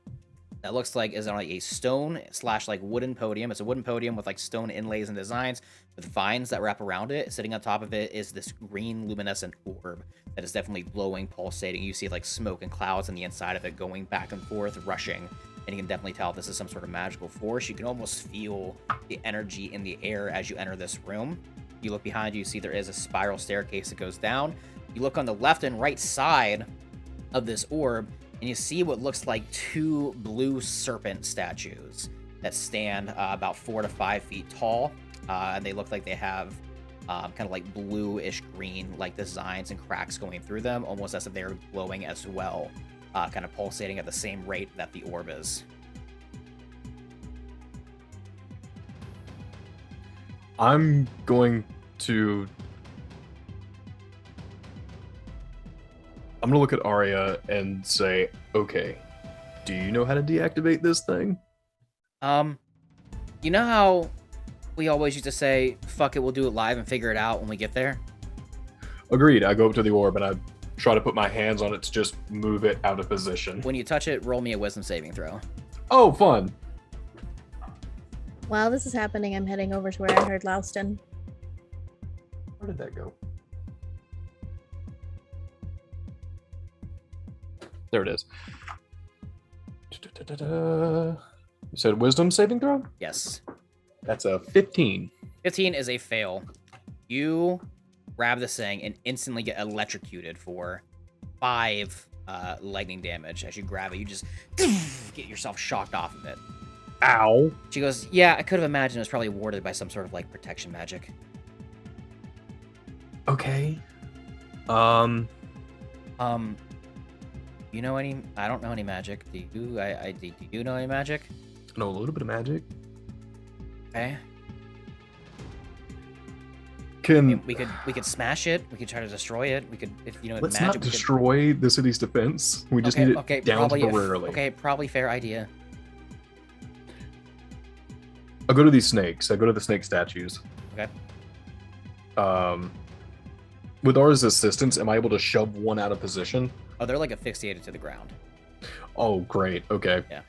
that looks like is on like a stone / like wooden podium. It's a wooden podium with like stone inlays and designs with vines that wrap around it. Sitting on top of it is this green luminescent orb that is definitely glowing, pulsating. You see like smoke and clouds on the inside of it going back and forth, rushing. And you can definitely tell this is some sort of magical force. You can almost feel the energy in the air as you enter this room. You look behind you, see there is a spiral staircase that goes down. You look on the left and right side of this orb, and you see what looks like 2 blue serpent statues that stand about 4 to 5 feet tall. And they look like they have kind of like bluish green like designs and cracks going through them, almost as if they're glowing as well, kind of pulsating at the same rate that the orb is. I'm going to look at Arya and say, okay, do you know how to deactivate this thing? You know how we always used to say, fuck it, we'll do it live and figure it out when we get there? Agreed. I go up to the orb and I try to put my hands on it to just move it out of position. When you touch it, roll me a wisdom saving throw. Oh, fun. While this is happening, I'm heading over to where I heard Aal'Teron. Where did that go? There it is. You said wisdom saving throw? Yes. That's a 15. 15 is a fail. You grab this thing and instantly get electrocuted for 5 lightning damage. As you grab it, you just get yourself shocked off of it. Ow. She goes, yeah, I could have imagined it was probably warded by some sort of like protection magic. Okay. You know any? I don't know any magic. Do you? Do you know any magic? I know a little bit of magic. Okay. Can We could smash it. We could try to destroy it. We could, if you know, let's magic. not destroy the city's defense. We just need it down temporarily. Okay, probably fair idea. I'll go to these snakes. I go to the snake statues. Okay. With Aura's assistance, am I able to shove one out of position? Oh, they're like asphyxiated to the ground. Oh, great. Okay. Yeah.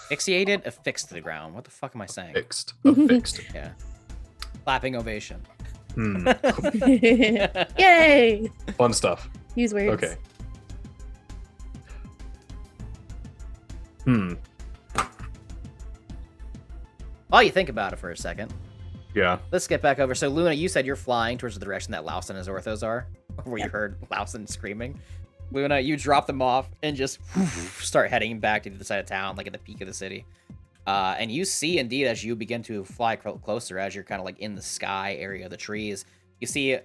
Fixed. Affixed to the ground. What the fuck am I saying? Affixed. Affixed. Yeah. Clapping ovation. Yay! Fun stuff. Use words. Okay. While you think about it for a second, Yeah. let's get back over. So, Luna, you said you're flying towards the direction that Lauston and his orthos are, where you heard Lauston screaming. Luna, you drop them off and just start heading back to the side of town, like at the peak of the city. And you see, indeed, as you begin to fly closer, as you're kind of like in the sky area of the trees, you see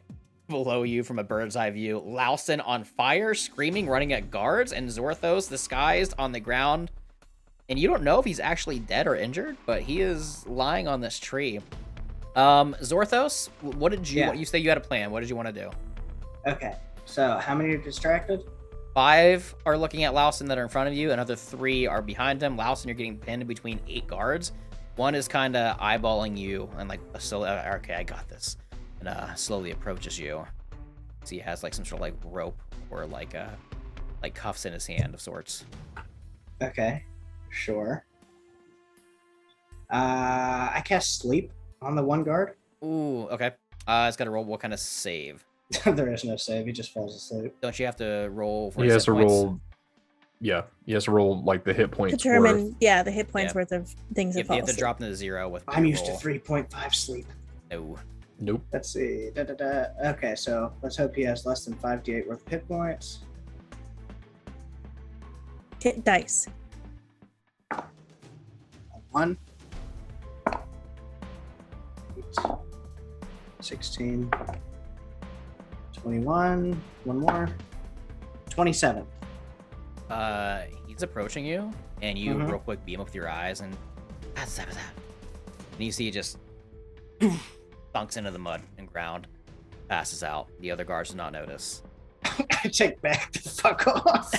below you from a bird's eye view, Lauston on fire, screaming, running at guards, and Zorthos disguised on the ground. And you don't know if he's actually dead or injured, but he is lying on this tree. Zorthos, what did you? Yeah. You say you had a plan. What did you want to do? Okay. So how many are distracted? 5 are looking at Lauston that are in front of you. Another 3 are behind him. Lauston, you're getting pinned between 8 guards. One is kind of eyeballing you and like, so okay, I got this, and slowly approaches you. So he has like some sort of like rope or like cuffs in his hand of sorts. Okay. Sure. I cast sleep on the one guard. Ooh, okay. It's got to roll what kind of save? There is no save. He just falls asleep. Don't you have to roll for He his has hit to points? roll. Yeah. He has to roll like the hit points. Determine, worth. yeah, the hit points Yeah. worth of things You that have, you have fall to drop into 0 with. I'm your used to roll. 3.5 sleep. No. Nope. Let's see. Okay, so let's hope he has less than 5d8 worth of hit points. Hit dice. 1. 16. 21. One more. 27. He's approaching you, and you Mhm. real quick beam up with your eyes, and and you see it just thunks into the mud and ground, passes out. The other guards do not notice. I take back the fuck off.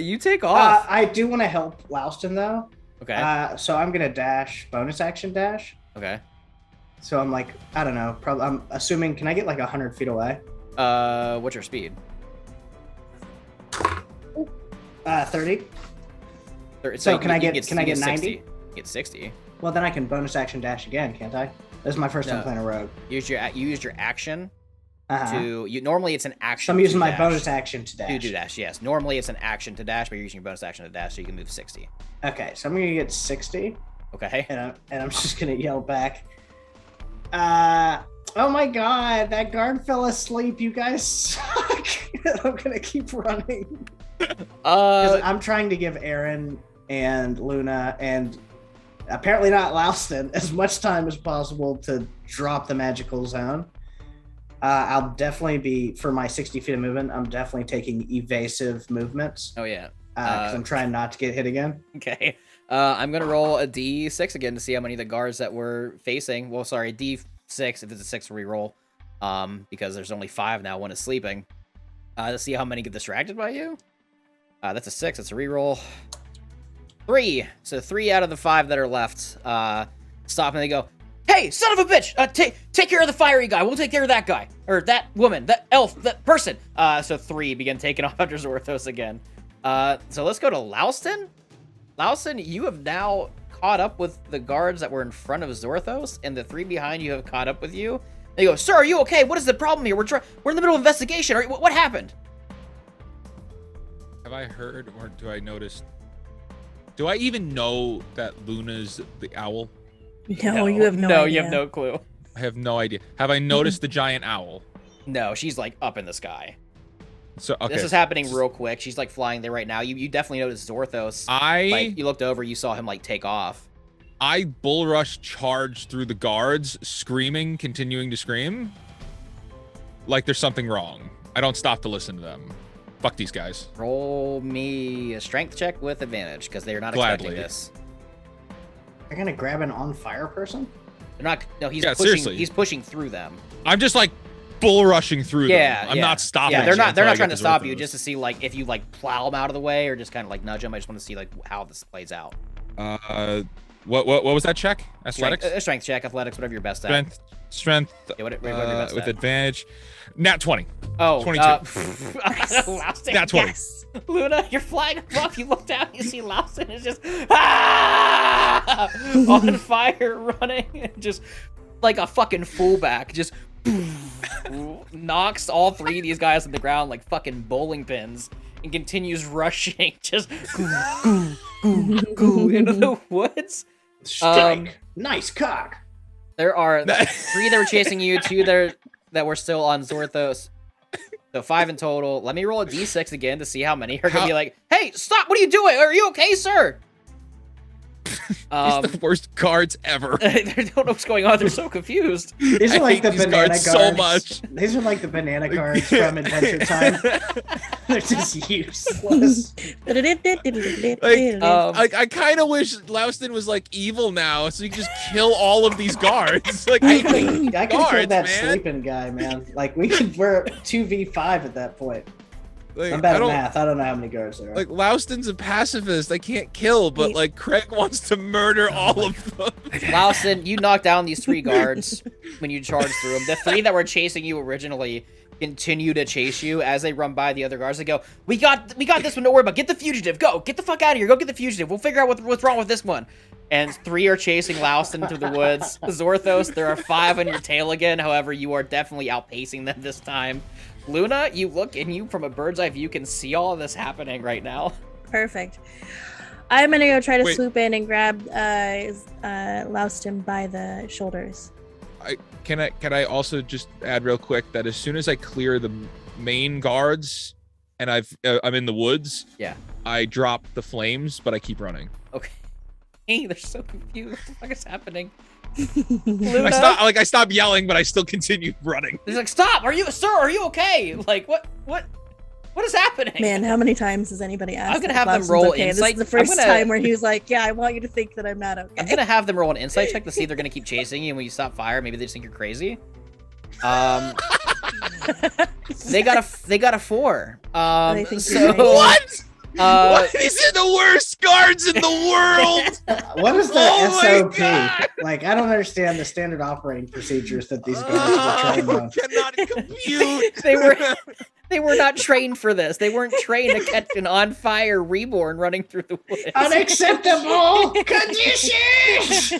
You take off. I do want to help Lauston though. Okay. So I'm gonna dash, bonus action dash. Okay. So I'm like, I don't know, probably. I'm assuming. Can I get like 100 feet away? What's your speed? 30. So So can I you get 90? 60. You get 60. Well, then I can bonus action dash again, can't I? This is my first time No. playing a rogue. You used your action Uh-huh. to. You normally it's an action. So I'm using to my dash. bonus action to dash. To do dash. Yes. Normally it's an action to dash, but you're using your bonus action to dash, so you can move 60. Okay, so I'm gonna get 60, Okay. and I'm just gonna yell back. Oh my god, that guard fell asleep. You guys suck. I'm gonna keep running. 'Cause I'm trying to give Aaron and Luna and apparently not Lauston as much time as possible to drop the magical zone. I'll definitely be, for my 60 feet of movement, I'm definitely taking evasive movements Oh yeah. because I'm trying not to get hit again. Okay. I'm gonna roll a D6 again to see how many of the guards that we're facing. Well, sorry, D6 if it's a 6 re-roll. Because there's only 5 now. One is sleeping. To see how many get distracted by you. That's a 6. That's a re-roll. 3. So 3 out of the 5 that are left stop and they go, "Hey, son of a bitch! Take care of the fiery guy. We'll take care of that guy or that woman, that elf, that person." So 3 begin taking off after Zorthos again. So let's go to Lauston. Lauston, you have now caught up with the guards that were in front of Zorthos, and the 3 behind you have caught up with you. They go, "Sir, are you okay? What is the problem here? We're in the middle of investigation. What happened?" Have I heard or do I notice? Do I even know that Luna's the owl? No, you have no idea. No, you have no clue. I have no idea. Have I noticed the giant owl? No, she's like up in the sky. So okay. This is happening real quick. She's like flying there right now. You definitely noticed Zorthos. Like, you looked over, you saw him like take off. I bull rush charged through the guards, screaming, continuing to scream. Like there's something wrong. I don't stop to listen to them. Fuck these guys. Roll me a strength check with advantage because they're not Gladly. expecting this. They're gonna grab an on fire person? They're not. No, he's Yeah, pushing. seriously. He's pushing through them. I'm just like bull rushing through them. I'm not stopping. Yeah, they're not. They're until I not trying get to stop Zorthos. you. Just to see like if you like plow them out of the way or just kind of like nudge them. I just want to see like how this plays out. What was that check? Athletics. Strength check, athletics, whatever you're best at. Strength. Yeah, whatever you're best with at. advantage. Nat 20. Oh, 22. Louston. Nat 20. Yes. Luna, you're flying above. You look down, you see Louston is just on fire, running, and just like a fucking fullback, just knocks all three of these guys on the ground like fucking bowling pins, and continues rushing, just into the woods. Strike. Nice cock. There are 3 that were chasing you, 2 that were still on Zorthos. So 5 in total. Let me roll a d6 again to see how many are gonna be like, "Hey, stop! What are you doing? Are you okay, sir?" These are the worst guards ever. They don't know what's going on. They're so confused. These are like the these banana guards guards. so much. These are like the banana guards from Adventure Time. They're just useless. Like I kind of wish Louston was like evil now, so you can just kill all of these guards. Like I can kill guards, that man. sleeping guy, man. Like we're 2v5 at that point. Like, I'm bad at math. I don't know how many guards there are. Like Louston's a pacifist. I can't kill, but like Craig wants to murder all of them. Louston, you knocked down these 3 guards when you charged through them. The 3 that were chasing you originally continue to chase you as they run by the other guards. They go, we got this one. Don't worry about it. Get the fugitive. Go. Get the fuck out of here. Go get the fugitive. We'll figure out what's wrong with this one. And 3 are chasing Louston through the woods. Zorthos, there are 5 on your tail again. However, you are definitely outpacing them this time. Luna, you look and you from a bird's eye view can see all of this happening right now. Perfect. I'm gonna go try to swoop in and grab Louston by the shoulders. Can I also just add real quick that as soon as I clear the main guards and I'm in the woods, yeah, I drop the flames, but I keep running. Okay. Hey, they're so confused. What the fuck is happening? I stop yelling, but I still continue running. He's like, "Stop! Are you okay? Like, what is happening?" Man, how many times has anybody asked? I'm gonna have them roll insight. This is the first time where he was like, "Yeah, I want you to think that I'm not okay." I'm gonna have them roll an insight check to see if they're gonna keep chasing you, and when you stop fire, maybe they just think you're crazy. They got a 4. They think So you're crazy. What? These are the worst guards in the world. What is the Oh my SOP? God. Like, I don't understand the standard operating procedures that these guys are trained on. Cannot compute. they were not trained for this. They weren't trained to catch an on fire reborn running through the woods. Unacceptable conditions.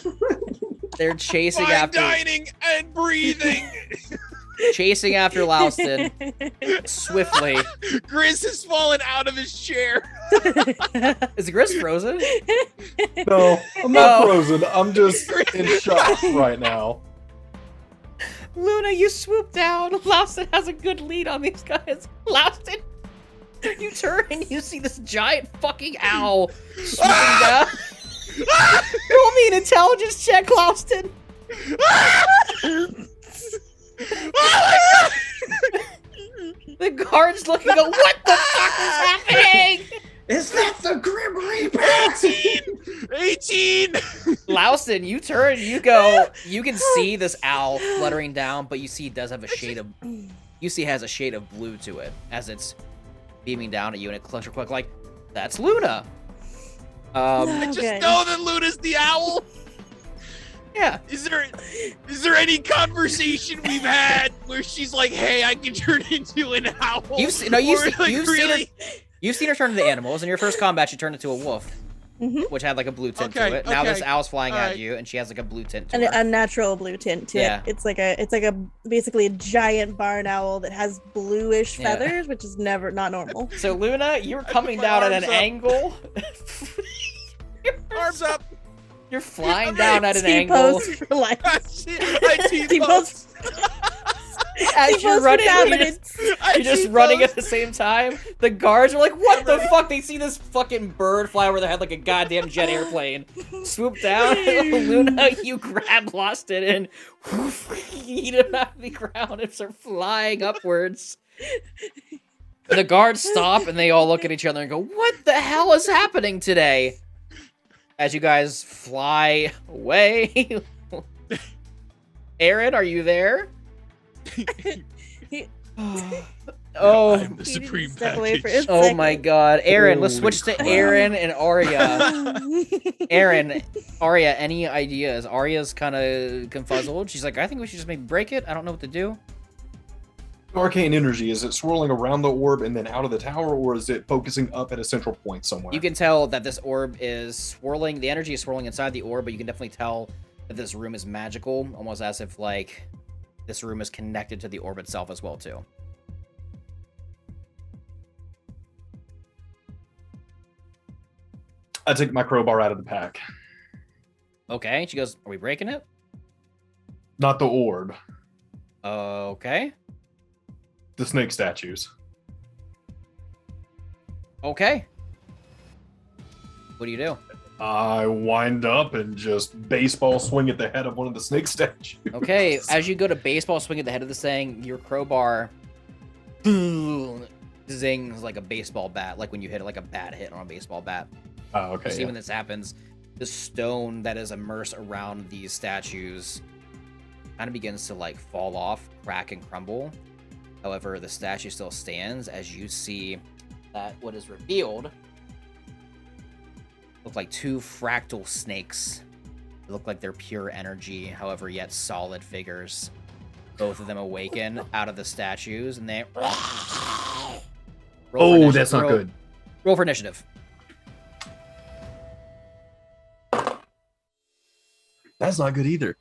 They're chasing Fine after dining and breathing. Louston swiftly. Grizz has fallen out of his chair. Is Grizz frozen? No, I'm not No. frozen. I'm just in shock right now. Luna, you swoop down. Louston has a good lead on these guys. Louston, you turn and you see this giant fucking owl swooping down. Roll me an intelligence check, Louston. The guards look and go, "What the fuck is happening?" Is that the Grim Reaper? 18. Louston, you turn, you go. You can see this owl fluttering down, but you see it does have a shade of. You see it has a shade of blue to it as it's beaming down at you, and it clicks quick like, "That's Luna." I just know that Luna's the owl. Yeah. Is there any conversation we've had where she's like, "Hey, I can turn into an owl"? You've seen her turn into animals. In your first combat, she turned into a wolf. which had like a blue tint Okay, to it. Now okay. this owl's flying at Alright. you, and she has like a blue tint to An her. unnatural blue tint to Yeah. it. It's like a basically a giant barn owl that has bluish Yeah. feathers, which is not normal. So Luna, you're coming my down at arms an up. angle. Arms up. You're flying down at an angle T-pose for life. I T-pose. T-pose. as you're T-pose for running. dominance. You're just running at the same time. The guards are like, "What the fuck?" They see this fucking bird fly over their head like a goddamn jet airplane. Swoop down, Luna. You grab Lost it and eat him out of the ground and start flying upwards. The guards stop and they all look at each other and go, "What the hell is happening today?" As you guys fly away. Aaron, are you there? Oh, I'm the He didn't supreme step away for package. a oh my God, Aaron! Let's Holy switch to crap. Aaron and Arya. second. Aaron, Arya, any ideas? Arya's kind of confuzzled. She's like, I think we should just maybe break it. I don't know what to do. Arcane energy, is it swirling around the orb and then out of the tower, or is it focusing up at a central point somewhere? You can tell that this orb is swirling. The energy is swirling inside the orb, but you can definitely tell that this room is magical, almost as if like this room is connected to the orb itself as well too. I take my crowbar out of the pack. Okay. She goes, "Are we breaking it?" Not the orb. Okay. The snake statues. Okay. What do you do? I wind up and just baseball swing at the head of one of the snake statues. Okay, as you go to baseball swing at the head of this thing, your crowbar zings like a baseball bat, like when you hit like a bat hit on a baseball bat. Oh, okay. See yeah. when this happens, the stone that is immersed around these statues kind of begins to like fall off, crack, and crumble. However, the statue still stands as you see that what is revealed look like two fractal snakes. They look like they're pure energy, however, yet solid figures. Both of them awaken out of the statues, and they. Roll for Oh, initiative. that's not Roll- good. Roll for initiative. That's not good either.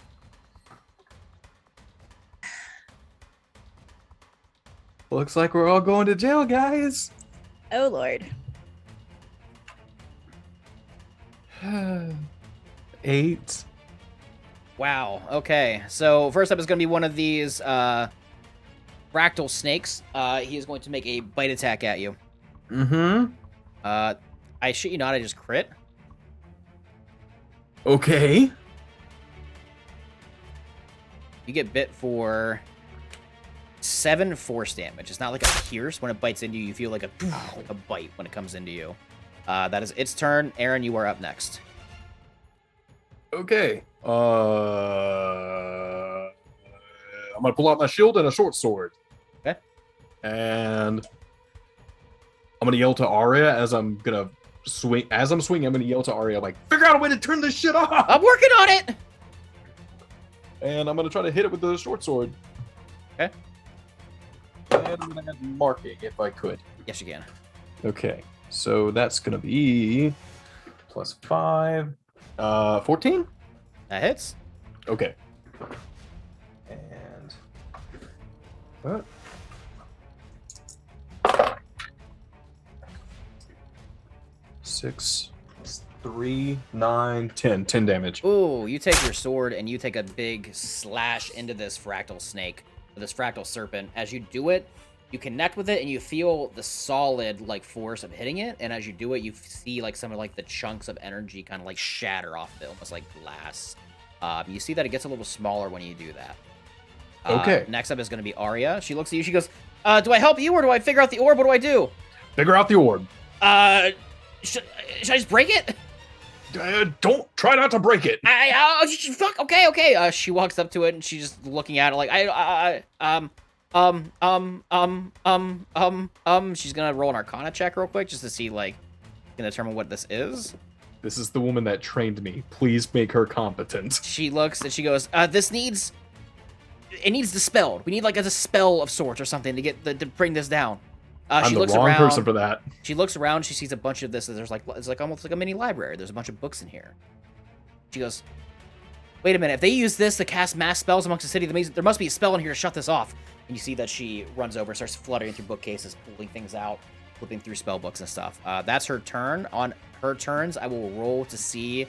Looks like we're all going to jail, guys. Oh Lord. 8. Wow. Okay. So first up is going to be one of these fractal snakes. He is going to make a bite attack at you. Mm-hmm. I shit you not, I just crit. Okay. You get bit for 7 force damage. It's not like a pierce. When it bites into you, you feel like a bite when it comes into you. That is its turn. Aaron, you are up next. Okay. I'm gonna pull out my shield and a short sword. Okay. And I'm gonna yell to Arya as I'm gonna swing. As I'm swinging, I'm gonna yell to Arya like, "Figure out a way to turn this shit off!" I'm working on it. And I'm gonna try to hit it with the short sword. Okay. And I'm gonna add marking if I could. Yes, you can. Okay. So that's gonna be plus 5, 14. That hits. Okay. And what? 6, 3, 9, 10. 10 damage. Ooh, you take your sword and you take a big slash into this fractal snake, or this fractal serpent. As you do it, you connect with it and you feel the solid like force of hitting it. And as you do it, you see like some of like the chunks of energy kind of like shatter off it, almost like glass. You see that it gets a little smaller when you do that. Okay. Next up is going to be Arya. She looks at you. She goes, "Do I help you or do I figure out the orb? What do I do? Figure out the orb. Should I just break it? Don't try not to break it. Fuck. Okay. She walks up to it and she's just looking at it like She's gonna roll an Arcana check real quick just to see like, can determine what this is. This is the woman that trained me. Please make her competent. She looks and she goes, it needs dispelled. We need like a dispel of sorts or something to get to bring this down. I'm She the looks wrong around. person for that. She looks around. She sees a bunch of this. There's like it's like almost like a mini library. There's a bunch of books in here. She goes, "Wait a minute. If they use this to cast mass spells amongst the city, there must be a spell in here to shut this off." And you see that she runs over, starts fluttering through bookcases, pulling things out, flipping through spell books and stuff. That's her turn. On her turns, I will roll to see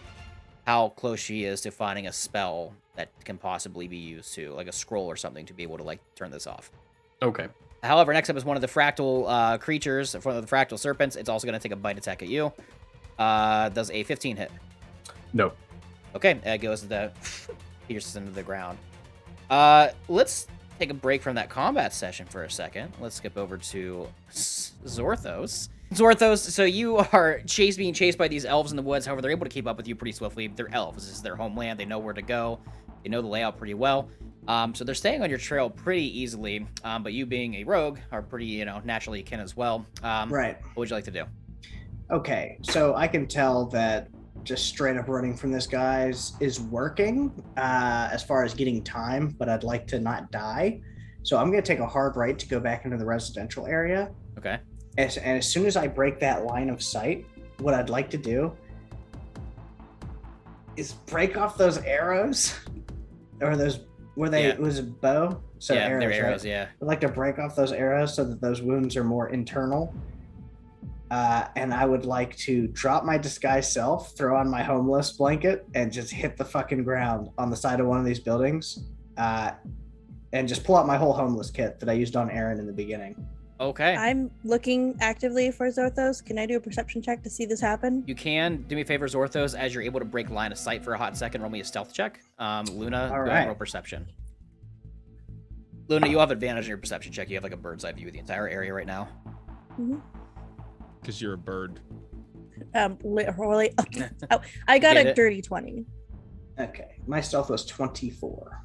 how close she is to finding a spell that can possibly be used to, like a scroll or something, to be able to like turn this off. Okay. However, next up is one of the fractal creatures, one of the fractal serpents. It's also going to take a bite attack at you. Does a 15 hit? No. Okay, it goes to the pierces into the ground. Let's take a break from that combat session for a second. Let's skip over to Zorthos. Zorthos, so you are being chased by these elves in the woods. However, they're able to keep up with you pretty swiftly. They're elves. This is their homeland. They know where to go. They know the layout pretty well. So they're staying on your trail pretty easily. But you being a rogue are pretty, naturally akin as well. Right. What would you like to do? Okay, so I can tell that just straight up running from this guy is working as far as getting time, but I'd like to not die. So I'm going to take a hard right to go back into the residential area. Okay. And as soon as I break that line of sight, what I'd like to do is break off those arrows, or those it was a bow. So yeah, arrows, they're arrows. right? Yeah. I'd like to break off those arrows so that those wounds are more internal. And I would like to drop my disguised self, throw on my homeless blanket, and just hit the fucking ground on the side of one of these buildings, and just pull out my whole homeless kit that I used on Aaron in the beginning. Okay. I'm looking actively for Zorthos. Can I do a perception check to see this happen? You can. Do me a favor, Zorthos, as you're able to break line of sight for a hot second, roll me a stealth check. Luna, All go ahead and right. roll perception. Luna, you have advantage in your perception check. You have like a bird's eye view of the entire area right now. Because you're a bird. Literally. Oh, I got Get a it. dirty 20. Okay, my stealth was 24.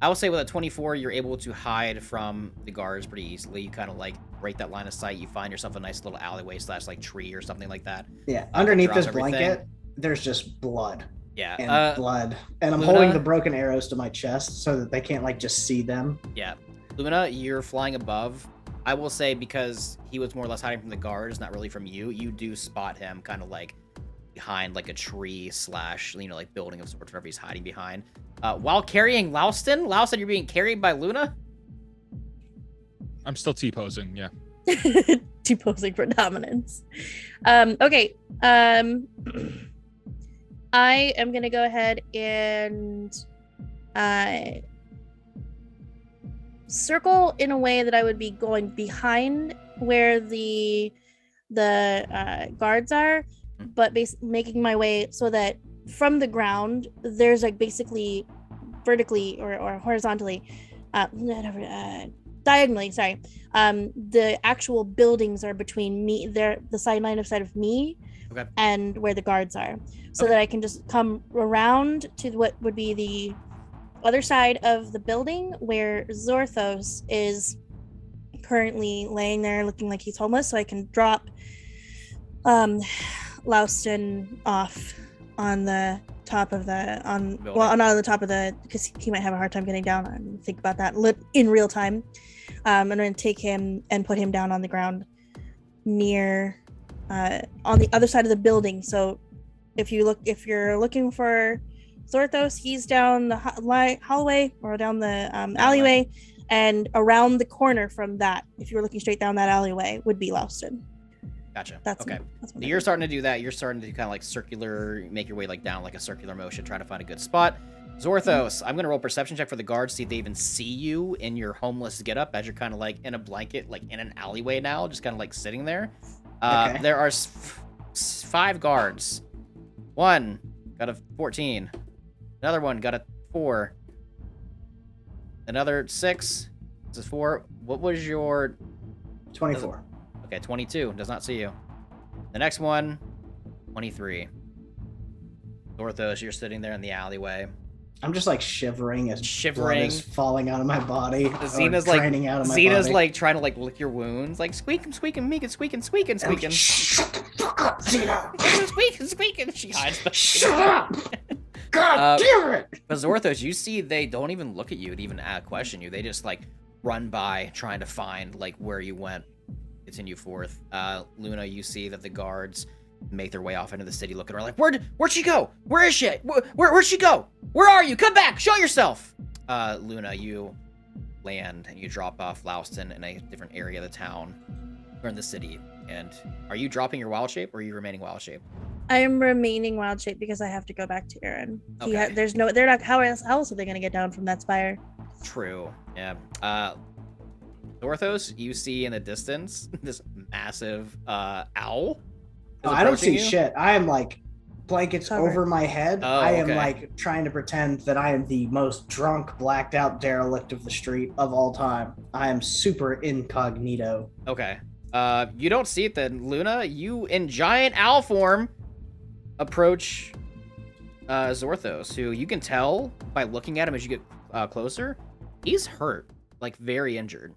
I will say with a 24, you're able to hide from the guards pretty easily. You kind of like break that line of sight. You find yourself a nice little alleyway / like tree or something like that. Yeah, underneath drop this everything. blanket, there's just blood Yeah. and blood. And I'm Luna? holding the broken arrows to my chest so that they can't like just see them. Yeah. Luna, you're flying above. I will say because he was more or less hiding from the guards, not really from you, you do spot him kind of like behind like a tree / like building of sorts, wherever he's hiding behind. While carrying Laustin, you're being carried by Luna? I'm still T-posing, yeah. Deposing for dominance. Okay. I am gonna go ahead and circle in a way that I would be going behind where the guards are, but making my way so that from the ground there's like basically vertically or horizontally, diagonally. Sorry, the actual buildings are between me. They're the sideline of me, Okay. and where the guards are, so Okay. that I can just come around to what would be the other side of the building where Zorthos is currently laying there looking like he's homeless, so I can drop Laustin off on the top of Building. not on the top of because he might have a hard time getting down. And think about that in real time. I'm going to take him and put him down on the ground near on the other side of the building. So if you're looking for Zorthos, he's down the hallway or down the alleyway, and around the corner from that, if you were looking straight down that alleyway, would be Laustin. Gotcha. That's okay. That's So you're starting to do that. You're starting to kind of like make your way like down like a circular motion, trying to find a good spot. Zorthos, I'm gonna roll perception check for the guards, see if they even see you in your homeless getup as you're kind of like in a blanket, like in an alleyway now, just kind of like sitting there. Okay. There are 5 guards. One got a 14. Another one got a 4. Another 6. This is 4. What was your 24. Okay, 22. Does not see you. The next one, 23. Zorthos, you're sitting there in the alleyway. I'm just like shivering as blood Shivering. is falling out of my body. Xena's or like draining out of my Xena's body. like trying to like lick your wounds, like squeaking, squeaking. Shut the fuck up, Xena. Squeaking. She hides. Shut up. God damn it. But Zorthos, you see, they don't even look at you to even question you. They just like run by trying to find like where you went. continue forth. Luna, you see that the guards make their way off into the city, looking at her like, where'd she go? Where is she? Where'd she go? Where are you? Come back! Show yourself! Luna, you land and you drop off Laustin in a different area of the town or in the city. And are you dropping your wild shape or are you remaining wild shape? I am remaining wild shape because I have to go back to Aaron. Okay. They're not. How else are they gonna get down from that spire? True. Yeah. Dorthos, you see in the distance this massive owl. Oh, I don't see you. shit. I am like blankets Covered. over my head. Oh, I am okay. like trying to pretend that I am the most drunk, blacked out derelict of the street of all time. I am super incognito. Okay. You don't see it then, Luna. You, in giant owl form, approach Zorthos, who you can tell by looking at him as you get closer, he's hurt, like very injured.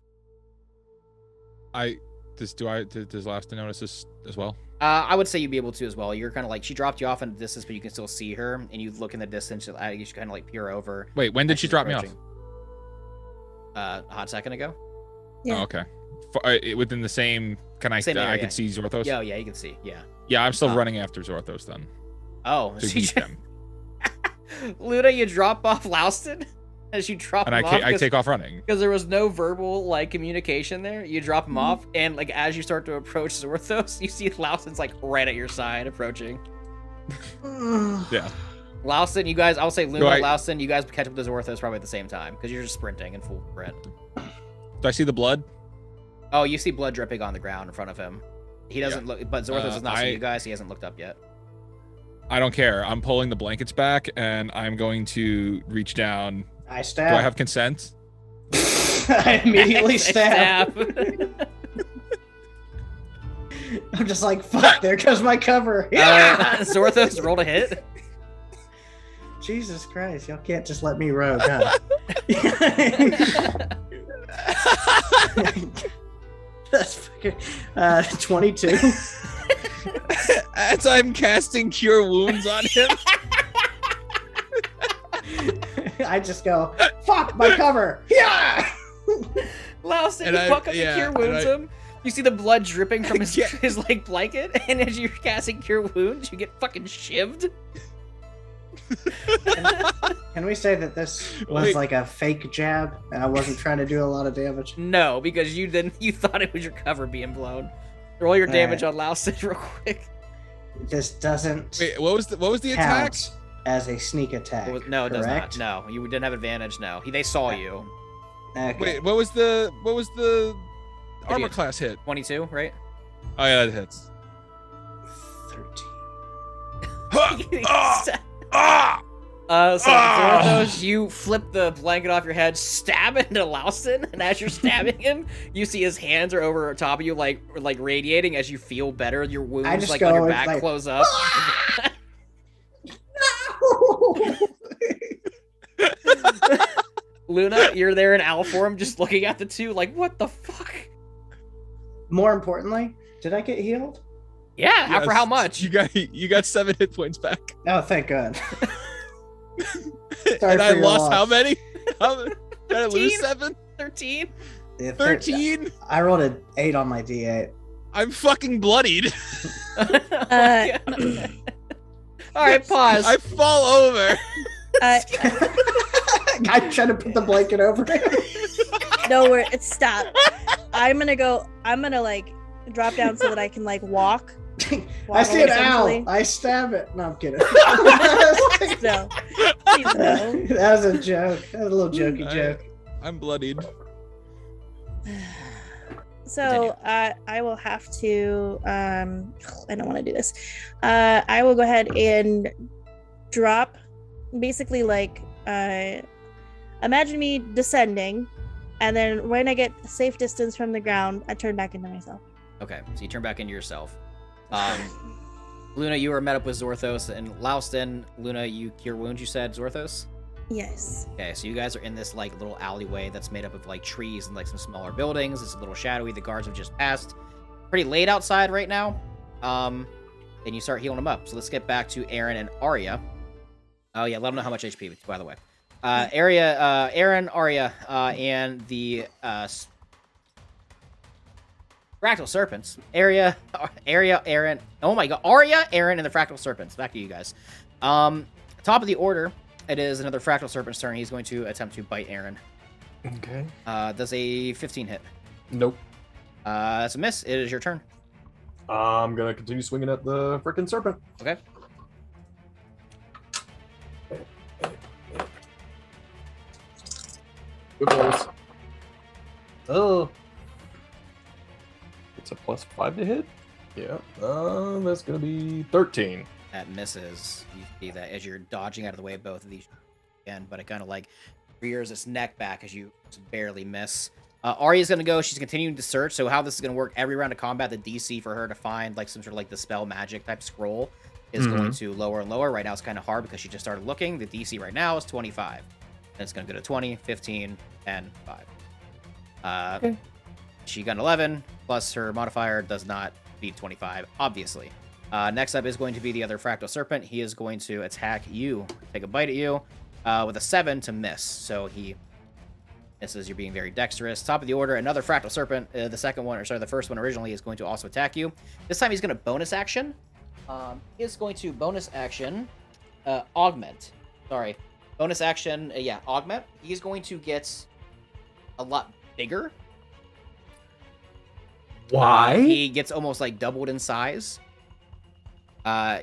Does Laustin notice this as well? I would say you'd be able to as well. You're kind of like, she dropped you off in the distance, but you can still see her, and you look in the distance, you should kind of like peer over. Wait, when did she She's drop me off? approaching. A hot second ago. Yeah. Oh, okay. Within the same, Same I area. can see Zorthos? Yeah, you can see. Yeah. Yeah, I'm still running after Zorthos then. Oh, To she beat them. Luna, you drop off Laustin as you drop And him I off. take off running. Because there was no verbal like communication there. You drop him off, and like as you start to approach Zorthos, you see Laustin's like right at your side approaching. Yeah. Laustin, you guys, I'll say Luna, Do I- Laustin, you guys catch up to Zorthos probably at the same time because you're just sprinting in full sprint. Do I see the blood? Oh, you see blood dripping on the ground in front of him. He doesn't look, but Zorthos does not see you guys. He hasn't looked up yet. I don't care. I'm pulling the blankets back and I'm going to reach down. I Do stab. I have consent? I immediately stab. I'm just like, fuck, there goes my cover. Yeah! Zorthos rolled a hit. Jesus Christ, y'all can't just let me rogue, huh? That's fucking 22. As I'm casting Cure Wounds on him. I just go, fuck my cover. Yeah. Laustin, And you I- fuck up yeah, the cure and wounds I- him. You see the blood dripping from his Yeah. his like blanket, and as you're casting cure wounds, you get fucking shivved. Can we say that this was Wait. like a fake jab and I wasn't trying to do a lot of damage? No, because you thought it was your cover being blown. Roll your damage on Laustin real quick. This doesn't Wait, what was the attack? count as a sneak attack. No, it does not. correct? No, you didn't have advantage. No, they saw you. Okay. Wait, what was the armor you- class hit? 22, right? Oh yeah, that hits. 13. So Zorthos, you flip the blanket off your head, stab into Laustin, and as you're stabbing him, you see his hands are over top of you, like radiating. As you feel better, your I wounds just like go on your and, back like, close up. Luna, you're there in owl form, just looking at the two, like, what the fuck? More importantly, did I get healed? Yeah, for how Yes, much? You got 7 hit points back. Oh, thank God. And for I your lost loss. how many? Did I lose 13? 7? 13? Yeah, 13? I rolled an 8 on my D8. I'm fucking bloodied. All right, pause. I fall over. I'm trying to put the blanket over it. No, stop. I'm gonna like drop down so that I can like walk. I see an essentially. owl. I stab it. No, I'm kidding. No. Please no. That was a joke. That was a little jokey joke. I'm bloodied. So I will have to. I don't want to do this. I will go ahead and drop, basically like imagine me descending, and then when I get a safe distance from the ground, I turn back into myself. Okay, so you turn back into yourself. Luna, you were met up with Zorthos and Laustin. Luna, you cure wounds, you said, Zorthos? Yes. Okay, so you guys are in this like little alleyway that's made up of like trees and like some smaller buildings. It's a little shadowy. The guards have just passed. Pretty late outside right now. And you start healing them up. So let's get back to Aaron and Arya. Oh yeah, let them know how much HP, by the way. Aaron, Arya, and the Fractal serpents. Arya, Aaron. Oh my god, Arya, Aaron, and the fractal serpents. Back to you guys. Top of the order. It is another fractal serpent's turn. He's going to attempt to bite Aaron. Okay. Does a 15 hit? Nope. That's a miss. It is your turn. I'm gonna continue swinging at the freaking serpent. Okay. Good rolls. Oh. It's a +5 to hit. Yeah. That's gonna be 13. That misses. You see that as you're dodging out of the way of both of these again, but it kind of like rears its neck back as you just barely miss. Arya's gonna go. She's continuing to search. So how this is gonna work? Every round of combat, the DC for her to find like some sort of like the spell magic type scroll is going to lower and lower. Right now it's kind of hard because she just started looking. The DC right now is 25. And it's gonna go to 20, 15, 10, 5. Okay. She got an 11 plus her modifier does not beat 25, obviously. Next up is going to be the other fractal serpent. He is going to attack you, take a bite at you, with a 7 to miss. So he misses. You're being very dexterous. Top of the order, another fractal serpent. The second one, or sorry, the first one originally is going to also attack you. This time he's going to bonus action. He is going to bonus action augment. Sorry, bonus action. Yeah, augment. He's going to get a lot bigger. Why? He gets almost like doubled in size.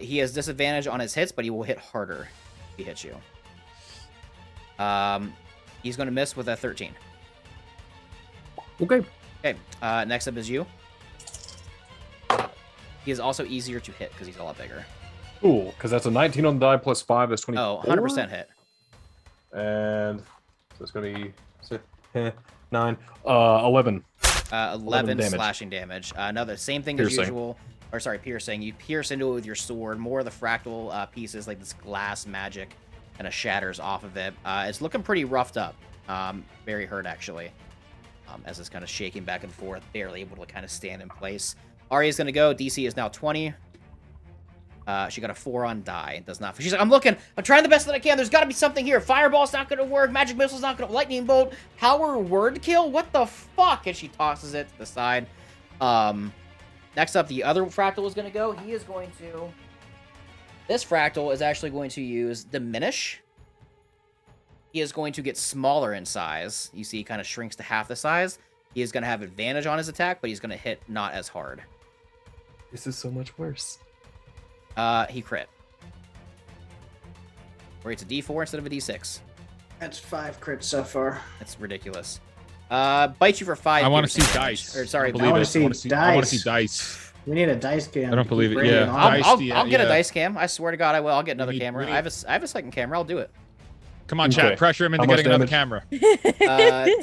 He has disadvantage on his hits, but he will hit harder if he hits you. He's going to miss with a 13. Okay. Okay, next up is you. He is also easier to hit because he's a lot bigger. Cool, because that's a 19 on the die +5. That's 20. Oh, 100% hit. And so it's going to be 9, 11. 11 damage. slashing damage. Another same thing Piercing. as usual. Or sorry, piercing. You pierce into it with your sword. More of the fractal pieces, like this glass magic, kind of shatters off of it. It's looking pretty roughed up. Very hurt, actually. As it's kind of shaking back and forth, barely able to kind of stand in place. Arya's going to go. DC is now 20. She got a 4 on die. Does not. She's like, I'm looking. I'm trying the best that I can. There's got to be something here. Fireball's not going to work. Magic missile's not going to. Lightning bolt. Power word kill. What the fuck? And she tosses it to the side. Next up, the other fractal is going to go. He is going to. This fractal is actually going to use diminish. He is going to get smaller in size. You see, he kind of shrinks to half the size. He is going to have advantage on his attack, but he's going to hit not as hard. This is so much worse. He crit. Or it's a D4 instead of a D6. That's 5 crits so far. That's ridiculous. Bite you for 5. I want to see piercing damage. dice. Or sorry, I believe wanna it. see I want to see dice. dice. We need a dice cam. I don't believe it, Bring yeah. on. Dice. I'll get a yeah. dice cam. I swear to God, I will. I'll get another We need- camera. we I have a second camera. I'll do it. Come on, Okay. chat. Pressure him into How much getting another damage?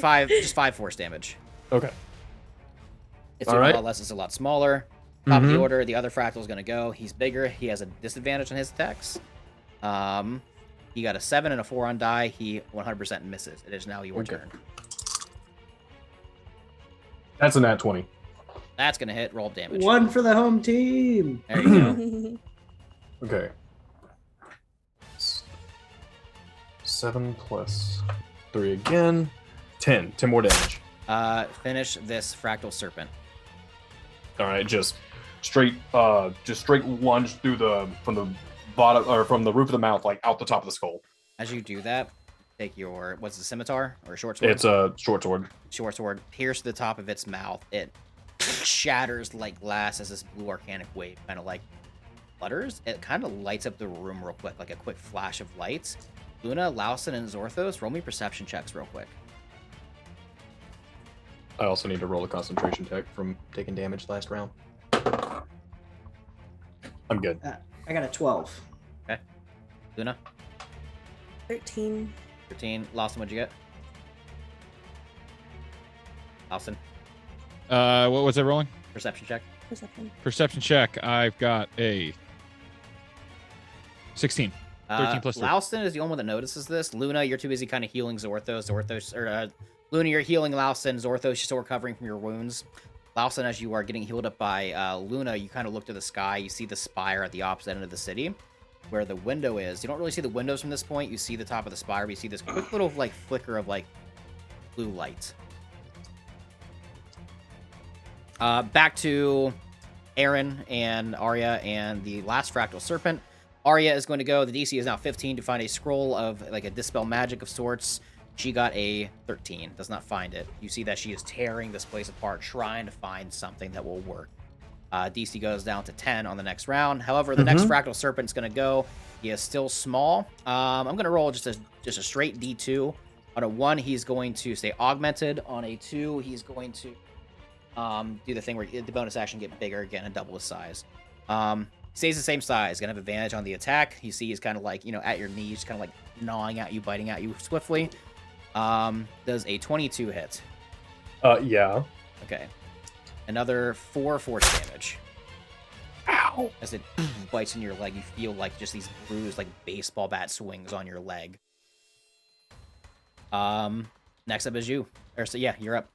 camera. 5 force damage. Okay. It's All a right. lot less. It's a lot smaller. Top of the Mhm. order. The other fractal is going to go. He's bigger. He has a disadvantage on his attacks. He got a 7 and a 4 on die. He 100% misses. It is now your Okay. turn. That's a nat 20. That's going to hit. Roll damage. 1 for the home team. There you go. Okay. 7 plus 3 again. 10. 10 more damage. Finish this fractal serpent. All right, just straight lunge through from the bottom or from the roof of the mouth, like out the top of the skull. As you do that, take your what's the scimitar or a short sword? It's a short sword. Short sword. Pierce the top of its mouth. It shatters like glass as this blue arcanic wave kind of like flutters. It kind of lights up the room real quick, like a quick flash of lights. Luna, Lausen, and Zorthos, roll me perception checks real quick. I also need to roll a concentration check from taking damage last round. I'm good. I got a 12. Luna, 13. 13. Lausen, what'd you get? Lausen, What was I rolling? perception check. Perception. Perception check. I've got a 16. 13 plus 3. Lausen is the only one that notices this. Luna, you're too busy kind of healing Zorthos. Luna, you're healing Lausen. Zorthos, you're still recovering from your wounds. Lausen, as you are getting healed up by Luna, you kind of look to the sky. You see the spire at the opposite end of the city, where the window is. You don't really see the windows from this point. You see the top of the spire, but you see this quick little like flicker of like blue light. Back to Aaron and Arya and the last Fractal Serpent. Arya is going to go. The DC is now 15 to find a scroll of like a dispel magic of sorts. She got a 13. Does not find it. You see that she is tearing this place apart, trying to find something that will work. DC goes down to 10 on the next round. However, the next Fractal Serpent's going to go. He is still small. I'm going to roll just a straight D2. On a 1, he's going to stay augmented. On a 2, he's going to do the thing where the bonus action get bigger again and double his size. Stays the same size. Gonna have advantage on the attack. You see he's kind of like, at your knees, kind of like gnawing at you, biting at you swiftly. Does a 22 hit? Yeah. Okay. Another 4 force damage. Ow! As it bites in your leg, you feel like just these bruised, like baseball bat swings on your leg. Next up is you. You're up.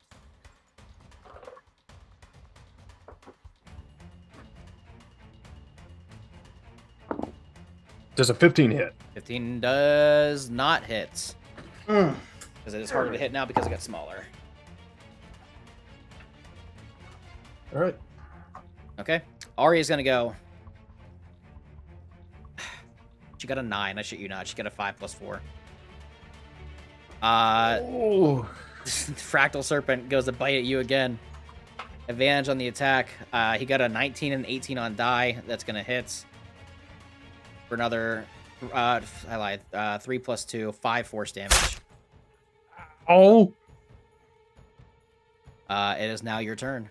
Does a 15 hit? 15 does not hit. Because it is harder to hit now because it got smaller. All right. Okay. Arya's gonna go. She got a 9. I shit you not. She got a 5 plus 4. Fractal Serpent goes to bite at you again. Advantage on the attack. He got a 19 and 18 on die. That's gonna hit. For another, I lied, 3 plus 2, 5 force damage. Oh! It is now your turn.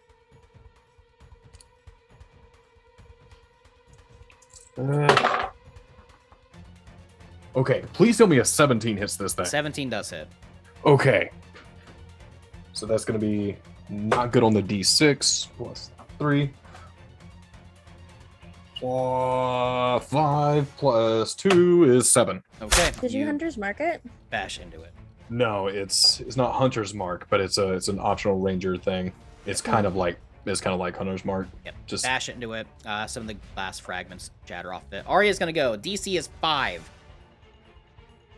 Okay, please tell me a 17 hits this thing. 17 does hit. Okay. So that's going to be not good on the D6. Plus 3. 5 plus 2 is 7. Okay. Did you Hunter's Mark it? Bash into it. No, it's not Hunter's Mark, but it's an optional ranger thing. It's kind of like Hunter's Mark. Yep. Just bash into it. Some of the glass fragments shatter off it. Arya's gonna go. DC is 5.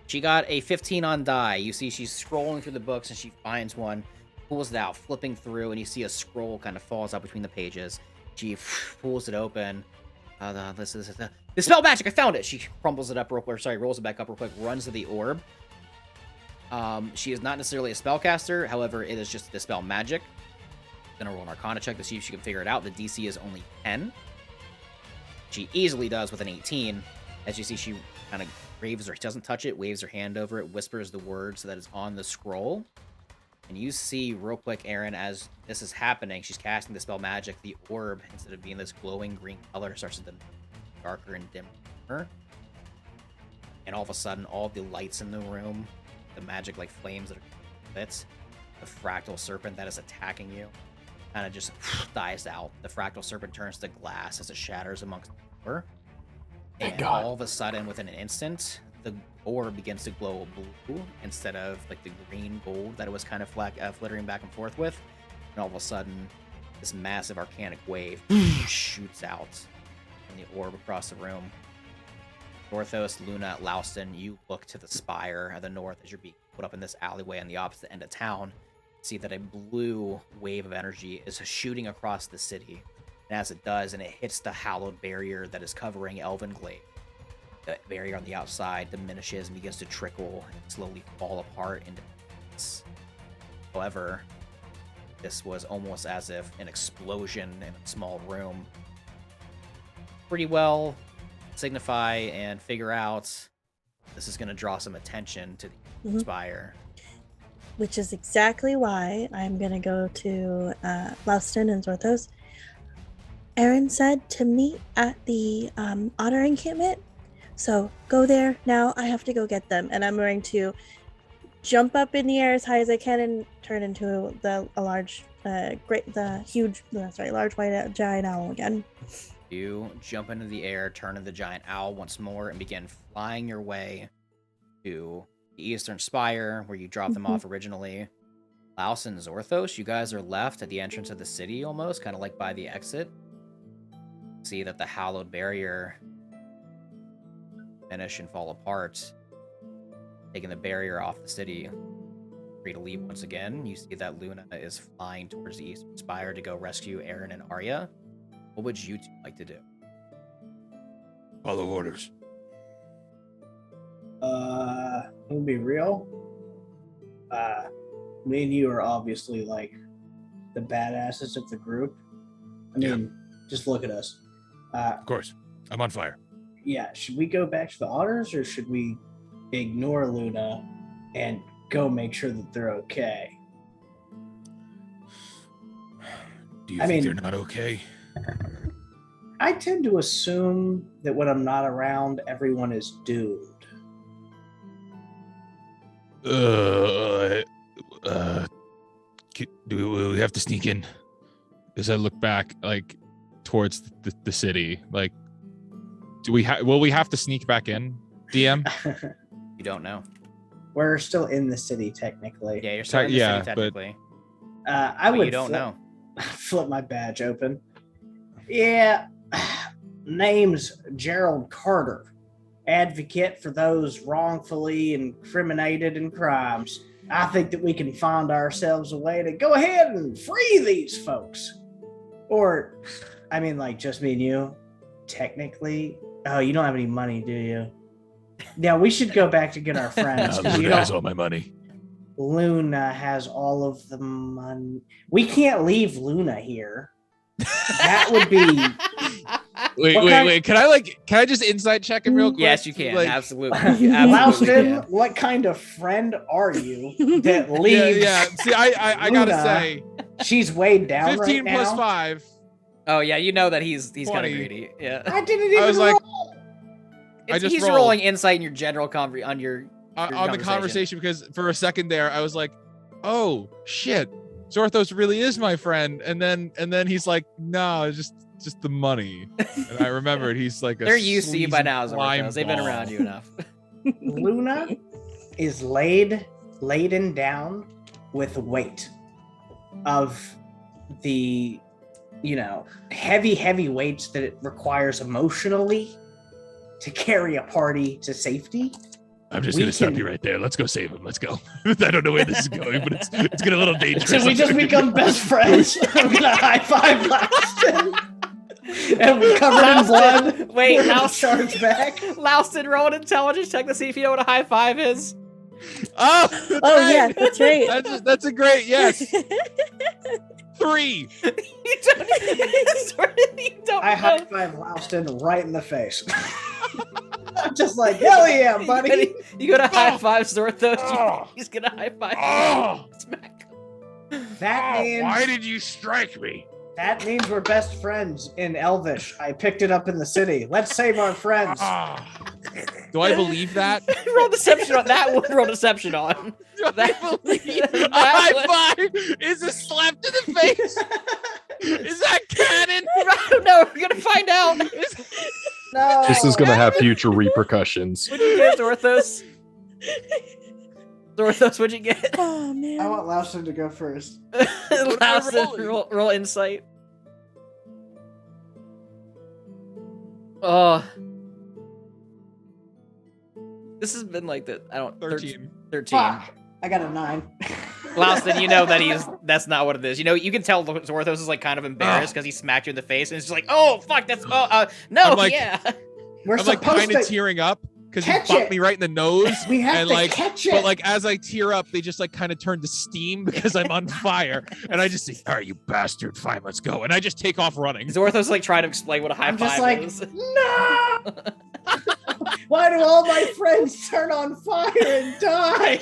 She got a 15 on die. You see she's scrolling through the books and she finds one, pulls it out, flipping through, and you see a scroll kind of falls out between the pages. She pulls it open. The spell magic, I found it! She crumbles it up real quick, rolls it back up real quick, runs to the orb. She is not necessarily a spellcaster, however, it is just dispel magic. Gonna roll an Arcana check to see if she can figure it out. The DC is only 10. She easily does with an 18. As you see, she kind of she doesn't touch it, waves her hand over it, whispers the words that is on the scroll. And you see real quick, Aaron, as this is happening, she's casting the spell magic. The orb, instead of being this glowing green color, starts to darker and dimmer. And all of a sudden, all the lights in the room, the magic like flames that are lit, the fractal serpent that is attacking you, kind of just dies out. The fractal serpent turns to glass as it shatters amongst the floor. And all of a sudden, within an instant, the orb begins to glow blue instead of like the green gold that it was kind of flittering back and forth with. And all of a sudden, this massive arcanic wave shoots out from the orb across the room. Orthos, Luna, Laustin, you look to the spire at the north as you're being put up in this alleyway on the opposite end of town. See that a blue wave of energy is shooting across the city. And as it does, and it hits the hallowed barrier that is covering Elvenglade, the barrier on the outside diminishes and begins to trickle and slowly fall apart into pieces. However, this was almost as if an explosion in a small room. Pretty well signify and figure out this is going to draw some attention to the spire. Which is exactly why I'm going to go to Laustin and Zorthos. Aaron said to meet at the Otter encampment. So go there now. I have to go get them. And I'm going to jump up in the air as high as I can and turn into large white giant owl again. You jump into the air, turn into the giant owl once more, and begin flying your way to the Eastern Spire, where you dropped them off originally. Laos and Zorthos, you guys are left at the entrance of the city almost, kind of like by the exit. See that the hallowed barrier finish and fall apart, taking the barrier off the city. free to leave once again. You see that Luna is flying towards the Eastern Spire to go rescue Aaron and Arya. What would you two like to do? Follow orders. To be real, me and you are obviously like the badasses of the group. I mean, just look at us. Of course. I'm on fire. Yeah, should we go back to the otters or should we ignore Luna and go make sure that they're okay? Do you think they're not okay? I tend to assume that when I'm not around, everyone is doomed. Do we have to sneak in? As I look back, like towards the city, like, will we have to sneak back in, DM? You don't know. We're still in the city, technically. Yeah, you're still in the city, technically. I would you don't know. Flip my badge open. Yeah, name's Gerald Carter, advocate for those wrongfully incriminated in crimes. I think that we can find ourselves a way to go ahead and free these folks. Or, I mean, like, just me and you, technically. Oh, you don't have any money, do you? Yeah, we should go back to get our friends. Luna has all my money. Luna has all of the money. We can't leave Luna here. That would be... Wait. Can I just insight check him real quick? Yes, you can. Like, absolutely. Louston, what kind of friend are you that leaves? Yeah. See, I gotta say, she's weighed down 15 right plus now. 5. Oh yeah, you know that he's kind of 20. greedy. Yeah. I didn't even I was like, roll. He's rolled. rolling insight in your general on the conversation because for a second there I was like, oh shit, Zorthos really is my friend, and then he's like, no, it's just the money. And I remembered he's like they're used to you by now, Zorthos. They've been ball. around you enough. Luna is laden down with weight of the, heavy weights that it requires emotionally to carry a party to safety. I'm just going to stop you right there. Let's go save him. Let's go. I don't know where this is going, but it's getting a little dangerous. Should we just become best friends? I'm going to high five Louston. And we're covered in blood. Wait, Louston charge back. Louston, roll an intelligence check to see if you know what a high five is. Oh, Yeah, that's right. That's a great yes. 3. You don't I high know. five Louston right in the face. I'm just like, hell yeah, buddy. You go to high five Zorthos. He's gonna high five. Smack. That means Why did you strike me? that means we're best friends in Elvish. I picked it up in the city. Let's save our friends. Do I believe that? Roll deception on that one. Roll deception on. Do That- I believe a that high one. five is a slap to the face? Is that canon? I don't know. We're gonna find out. No. This is going to have future repercussions. What'd you get, Zorthos? Zorthos, what'd you get? Oh man. I want Louston to go first. Louston, roll insight. Oh. This has been like the 13. 13. Fuck. I got a 9. Louston, you know that's not what it is. You can tell Zorthos is like kind of embarrassed because he smacked you in the face, and it's just like, oh fuck, that's no, I'm like- yeah. We're I'm like supposed kind of to tearing up because he catch popped it. me right in the nose. We have and to like, catch it. but like as I tear up, they just like kind of turn to steam because I'm on fire, and I just say, "All right, you bastard, fine, let's go," and I just take off running. Zorthos like trying to explain what a high I'm just five like, is. no! Why do all my friends turn on fire and die?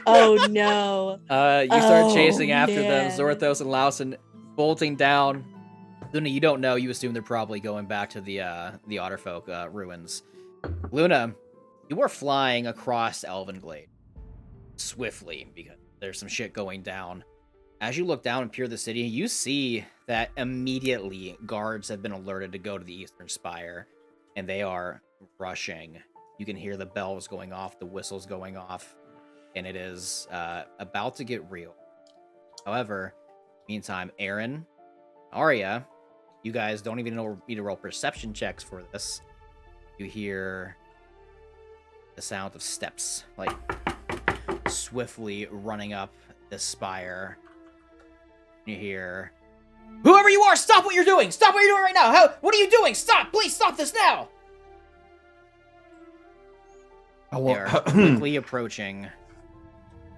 Oh no. You start Oh, chasing after them, man. Zorthos and Louston bolting down. Luna, you don't know. You assume they're probably going back to the Otterfolk ruins. Luna, you are flying across Elvenglade swiftly because there's some shit going down. As you look down and peer the city, you see that immediately guards have been alerted to go to the Eastern Spire, and they are rushing. You can hear the bells going off, the whistles going off, and it is about to get real. However, meantime, Aaron, Arya, you guys don't even need to roll perception checks for this. You hear the sound of steps, like swiftly running up the spire. You hear, "Whoever you are, stop what you're doing! Stop what you're doing right now! What are you doing? Stop! Please stop this now!" They're quickly approaching.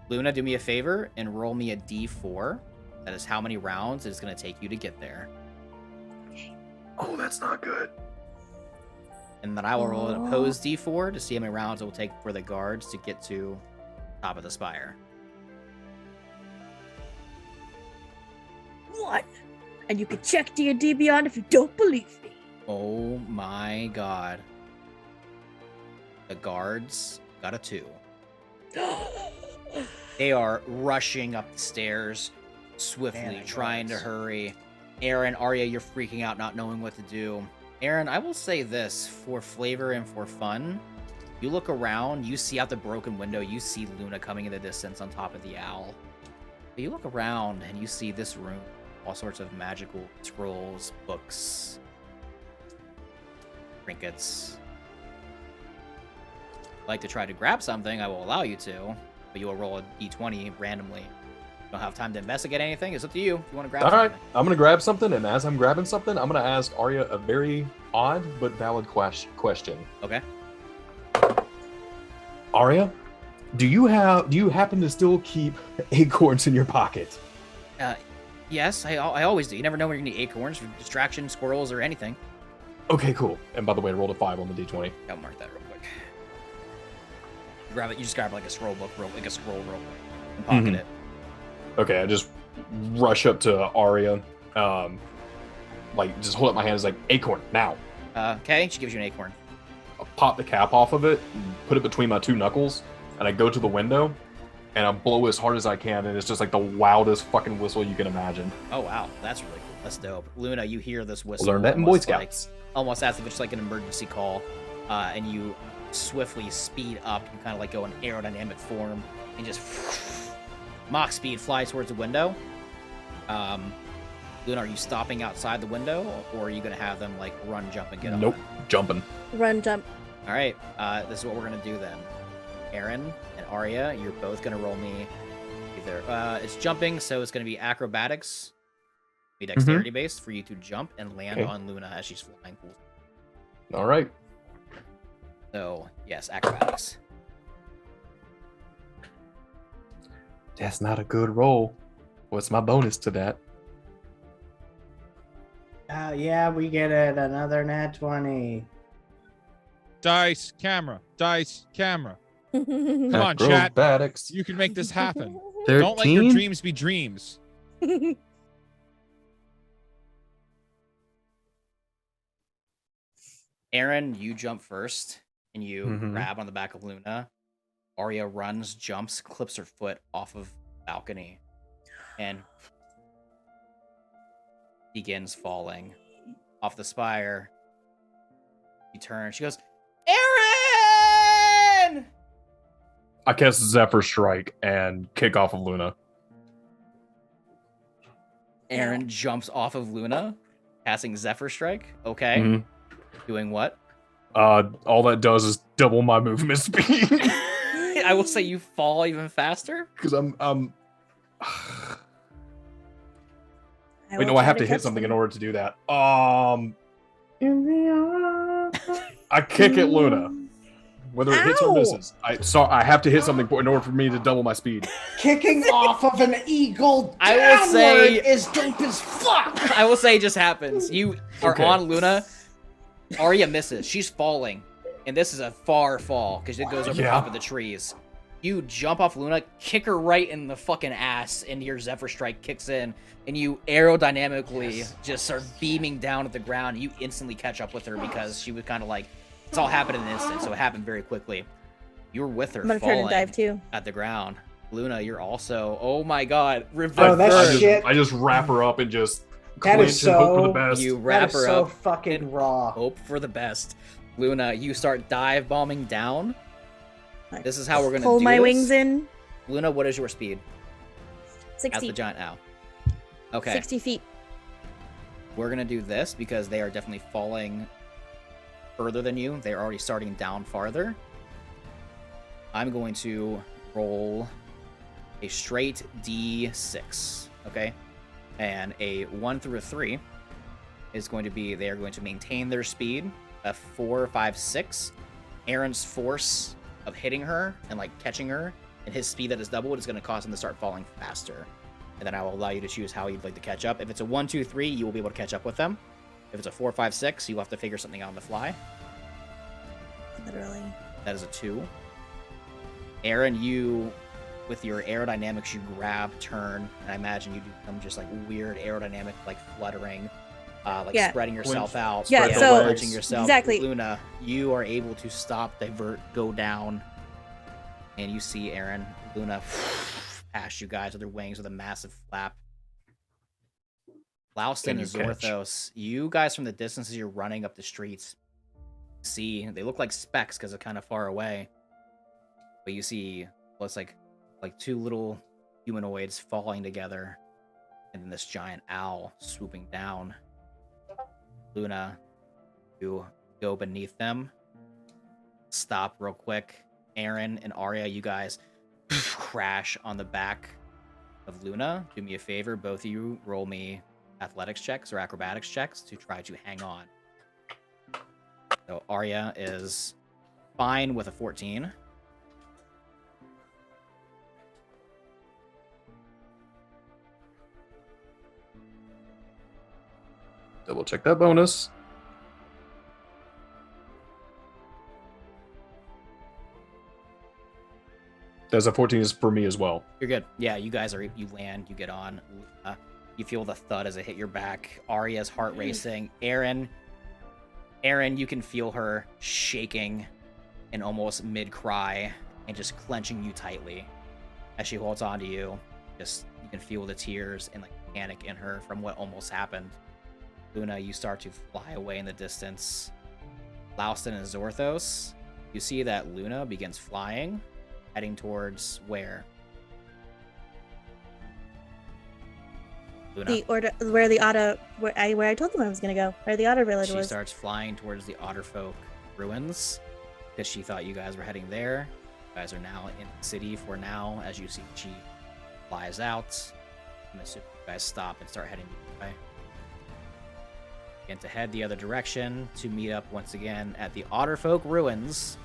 Luna, do me a favor and roll me a d4. That is how many rounds it's going to take you to get there. Oh, that's not good. And then I will roll an opposed d4 to see how many rounds it will take for the guards to get to top of the spire. 1. And you can check D&D Beyond if you don't believe me. Oh my god. The guards got a 2. They are rushing up the stairs swiftly, trying to hurry. Aaron, Arya, you're freaking out, not knowing what to do. Aaron, I will say this, for flavor and for fun, you look around, you see out the broken window, you see Luna coming in the distance on top of the owl. But you look around and you see this room, all sorts of magical scrolls, books, trinkets. Like to try to grab something, I will allow you to, but you will roll a d20 randomly. You don't have time to investigate anything. It's up to you if you want to grab something. All right, I'm gonna grab something, and as I'm grabbing something, I'm gonna ask Arya a very odd but valid question. Okay. Arya, do you happen to still keep acorns in your pocket? Yes, I always do. You never know when you're gonna need acorns for distraction, squirrels, or anything. Okay, cool. And by the way, I rolled a 5 on the d20. I'll mark that real quick. Grab it. You just grab like a scroll book, real quick, and pocket it. Okay, I just rush up to Arya, just hold up my hands like, acorn, now. Okay, she gives you an acorn. I'll pop the cap off of it, and put it between my 2 knuckles, and I go to the window, and I blow as hard as I can, and it's just like the wildest fucking whistle you can imagine. Oh, wow. That's really cool. That's dope. Luna, you hear this whistle. Learned that in Boy Scouts. Almost as if it's like an emergency call, and you swiftly speed up. You kind of like go in aerodynamic form, and just Mach speed fly towards the window. Luna, are you stopping outside the window, or are you going to have them like run, jump, and get on? Nope, jumping. Run, jump. All right, this is what we're going to do then. Aaron and Arya, you're both going to roll me either. It's jumping, so it's going to be acrobatics, be dexterity based for you to jump and land on Luna as she's flying. All right. So yes, acrobatics. That's not a good roll. What's my bonus to that? Yeah, we get it. Another nat 20. Dice, camera. Dice, camera. Come on, chat. Acrobatics. You can make this happen. 13? Don't let your dreams be dreams. Aaron, you jump first, and you grab on the back of Luna. Arya runs, jumps, clips her foot off of the balcony, and begins falling off the spire. She turns. She goes, "Aaron!" I cast Zephyr Strike and kick off of Luna. Aaron jumps off of Luna, casting Zephyr Strike. Okay. Doing what? All that does is double my movement speed. I will say you fall even faster. Because I'm Wait, no, I have to hit something in order to do that. I kick at Luna. Whether it hits or misses. I have to hit something in order for me to double my speed. Kicking off of an eagle I will say is dope as fuck. I will say it just happens. You are on Luna. Arya misses. She's falling. And this is a far fall because it goes over the top of the trees. You jump off Luna, kick her right in the fucking ass, and your Zephyr Strike kicks in, and you aerodynamically just start beaming down at the ground. You instantly catch up with her because she was kind of like, it's all happened in an instant, so it happened very quickly. You were with her, I'm gonna turn and dive too. at the ground. Luna, you're also, oh my god, Oh, that's shit. I just wrap her up and just That clinch is and hope for so- the best. You wrap That is her so up, fucking raw. hope for the best. Luna, you start dive bombing down. This is how we're gonna Pull do my this. wings in. Luna, what is your speed? As 60. the giant owl. Okay. 60 feet. We're gonna do this because they are definitely falling further than you. They're already starting down farther. I'm going to roll a straight D6. Okay, and a 1 through a 3 is going to be, they are going to maintain their speed. A 4, 5, 6. Aaron's force of hitting her and like catching her, and his speed that is doubled is going to cause him to start falling faster. And then I will allow you to choose how you'd like to catch up. If it's a 1, 2, 3, you will be able to catch up with them. If it's a 4, 5, 6, you will have to figure something out on the fly. Literally. That is a 2. Aaron, you, with your aerodynamics, you grab, turn, and I imagine you do some just like weird aerodynamic, like fluttering, spreading yourself out. Yeah, so launching yourself. exactly. Luna, you are able to stop, divert, go down, and you see Aaron, Luna, past you guys with their wings with a massive flap. Laustin and Zorthos, you guys from the distance as you're running up the streets, see, they look like specks because they're kind of far away. But you see, looks like two little humanoids falling together, and then this giant owl swooping down. Luna, you go beneath them. Stop real quick. Aaron and Arya, you guys crash on the back of Luna. Do me a favor, both of you roll me athletics checks or acrobatics checks to try to hang on. So Arya is fine with a 14. Double check that bonus. There's a 14 is for me as well. You're good. Yeah, you guys are. You land. You get on. You feel the thud as it hit your back. Arya's heart racing. Aaron, you can feel her shaking and almost mid-cry and just clenching you tightly as she holds on to you. Just you can feel the tears and like panic in her from what almost happened. Luna, you start to fly away in the distance. Laustin and Zorthos, you see that Luna begins flying, heading towards where? Luna. Where I told them I was gonna go. Where the otter village was. She starts flying towards the Otterfolk ruins because she thought you guys were heading there. You guys are now in the city for now. As you see, she flies out. I'm assuming you guys stop and start heading the way. Begin to head the other direction to meet up once again at the Otterfolk ruins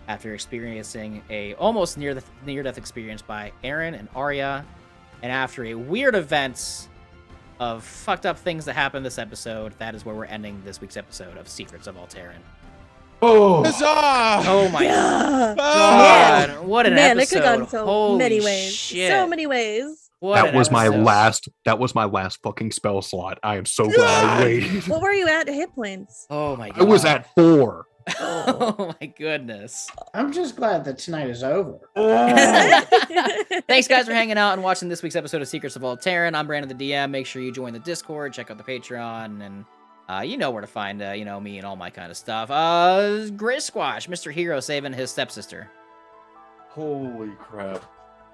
after experiencing a almost near-death experience by Aaron and Arya, and after a weird event of fucked up things that happened this episode. That is where we're ending this week's episode of Secrets of Aal'Teron. Oh, Huzzah! Oh my Yeah. god! What an Man, episode! it could have gone so Holy many ways. shit. So many ways. What that an was my episode. last. That was my last fucking spell slot. I am so glad I waited. What were you at hit points? Oh my god! I was at 4. Oh my goodness! I'm just glad that tonight is over. Thanks, guys, for hanging out and watching this week's episode of Secrets of Aal'Teron. I'm Brandon the DM. Make sure you join the Discord, check out the Patreon, and you know where to find me and all my kind of stuff. Grizz Squash, Mr. Hero saving his stepsister. Holy crap!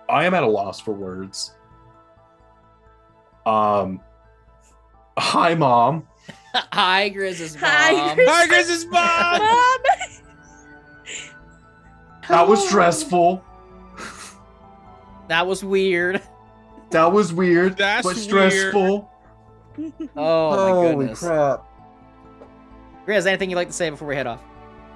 I am at a loss for words. Hi, Mom. Hi, Grizz's mom. Hi, Grizz. Hi, Grizz's mom! Mom! That was stressful. That was weird. That was weird, That's but stressful. Oh my Holy goodness. crap! Grizz, anything you'd like to say before we head off?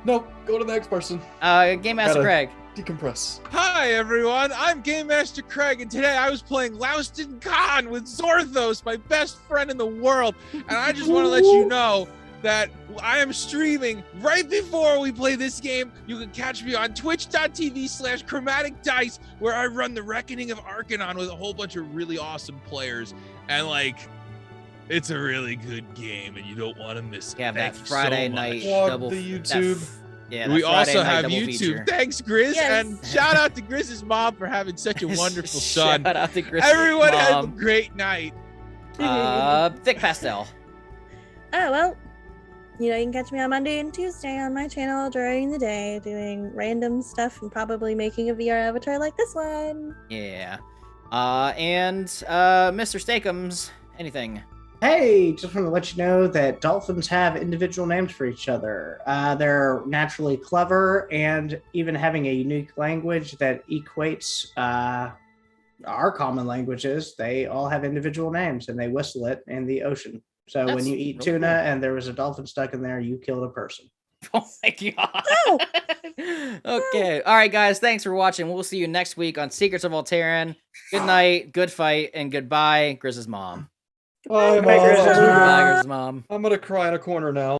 Nope. Go to the next person. Game Master Gotta- Craig. Decompress. Hi everyone, I'm Game Master Craig, and today I was playing Aal'Teron Khan with Zorthos, my best friend in the world. And I just want to let you know that I am streaming right before we play this game. You can catch me on twitch.tv/chromatic dice, where I run the Reckoning of Arcanon with a whole bunch of really awesome players. And it's a really good game, and you don't want to miss it. We have Thank that you Friday so night much. Plug double. the YouTube. That We Friday also night have double YouTube. feature. Thanks, Grizz, Yes. and shout out to Grizz's mom for having such a wonderful son. Shout out to Grizz's Everyone had a mom. great night. Thick Pastel. Oh, well, you can catch me on Monday and Tuesday on my channel during the day doing random stuff and probably making a VR avatar like this one. Yeah. And Mr. Steakums, anything? Hey, just want to let you know that dolphins have individual names for each other. They're naturally clever and even having a unique language that equates our common languages, they all have individual names and they whistle it in the ocean. So when That's you eat real tuna cool. and there was a dolphin stuck in there, you killed a person. Oh my god. Okay. All right, guys. Thanks for watching. We'll see you next week on Secrets of Aal'Teron. Good night, good fight, and goodbye, Grizz's mom. Bye, Bye, Grizz. Bye, Grizz's mom. I'm gonna cry in a corner now.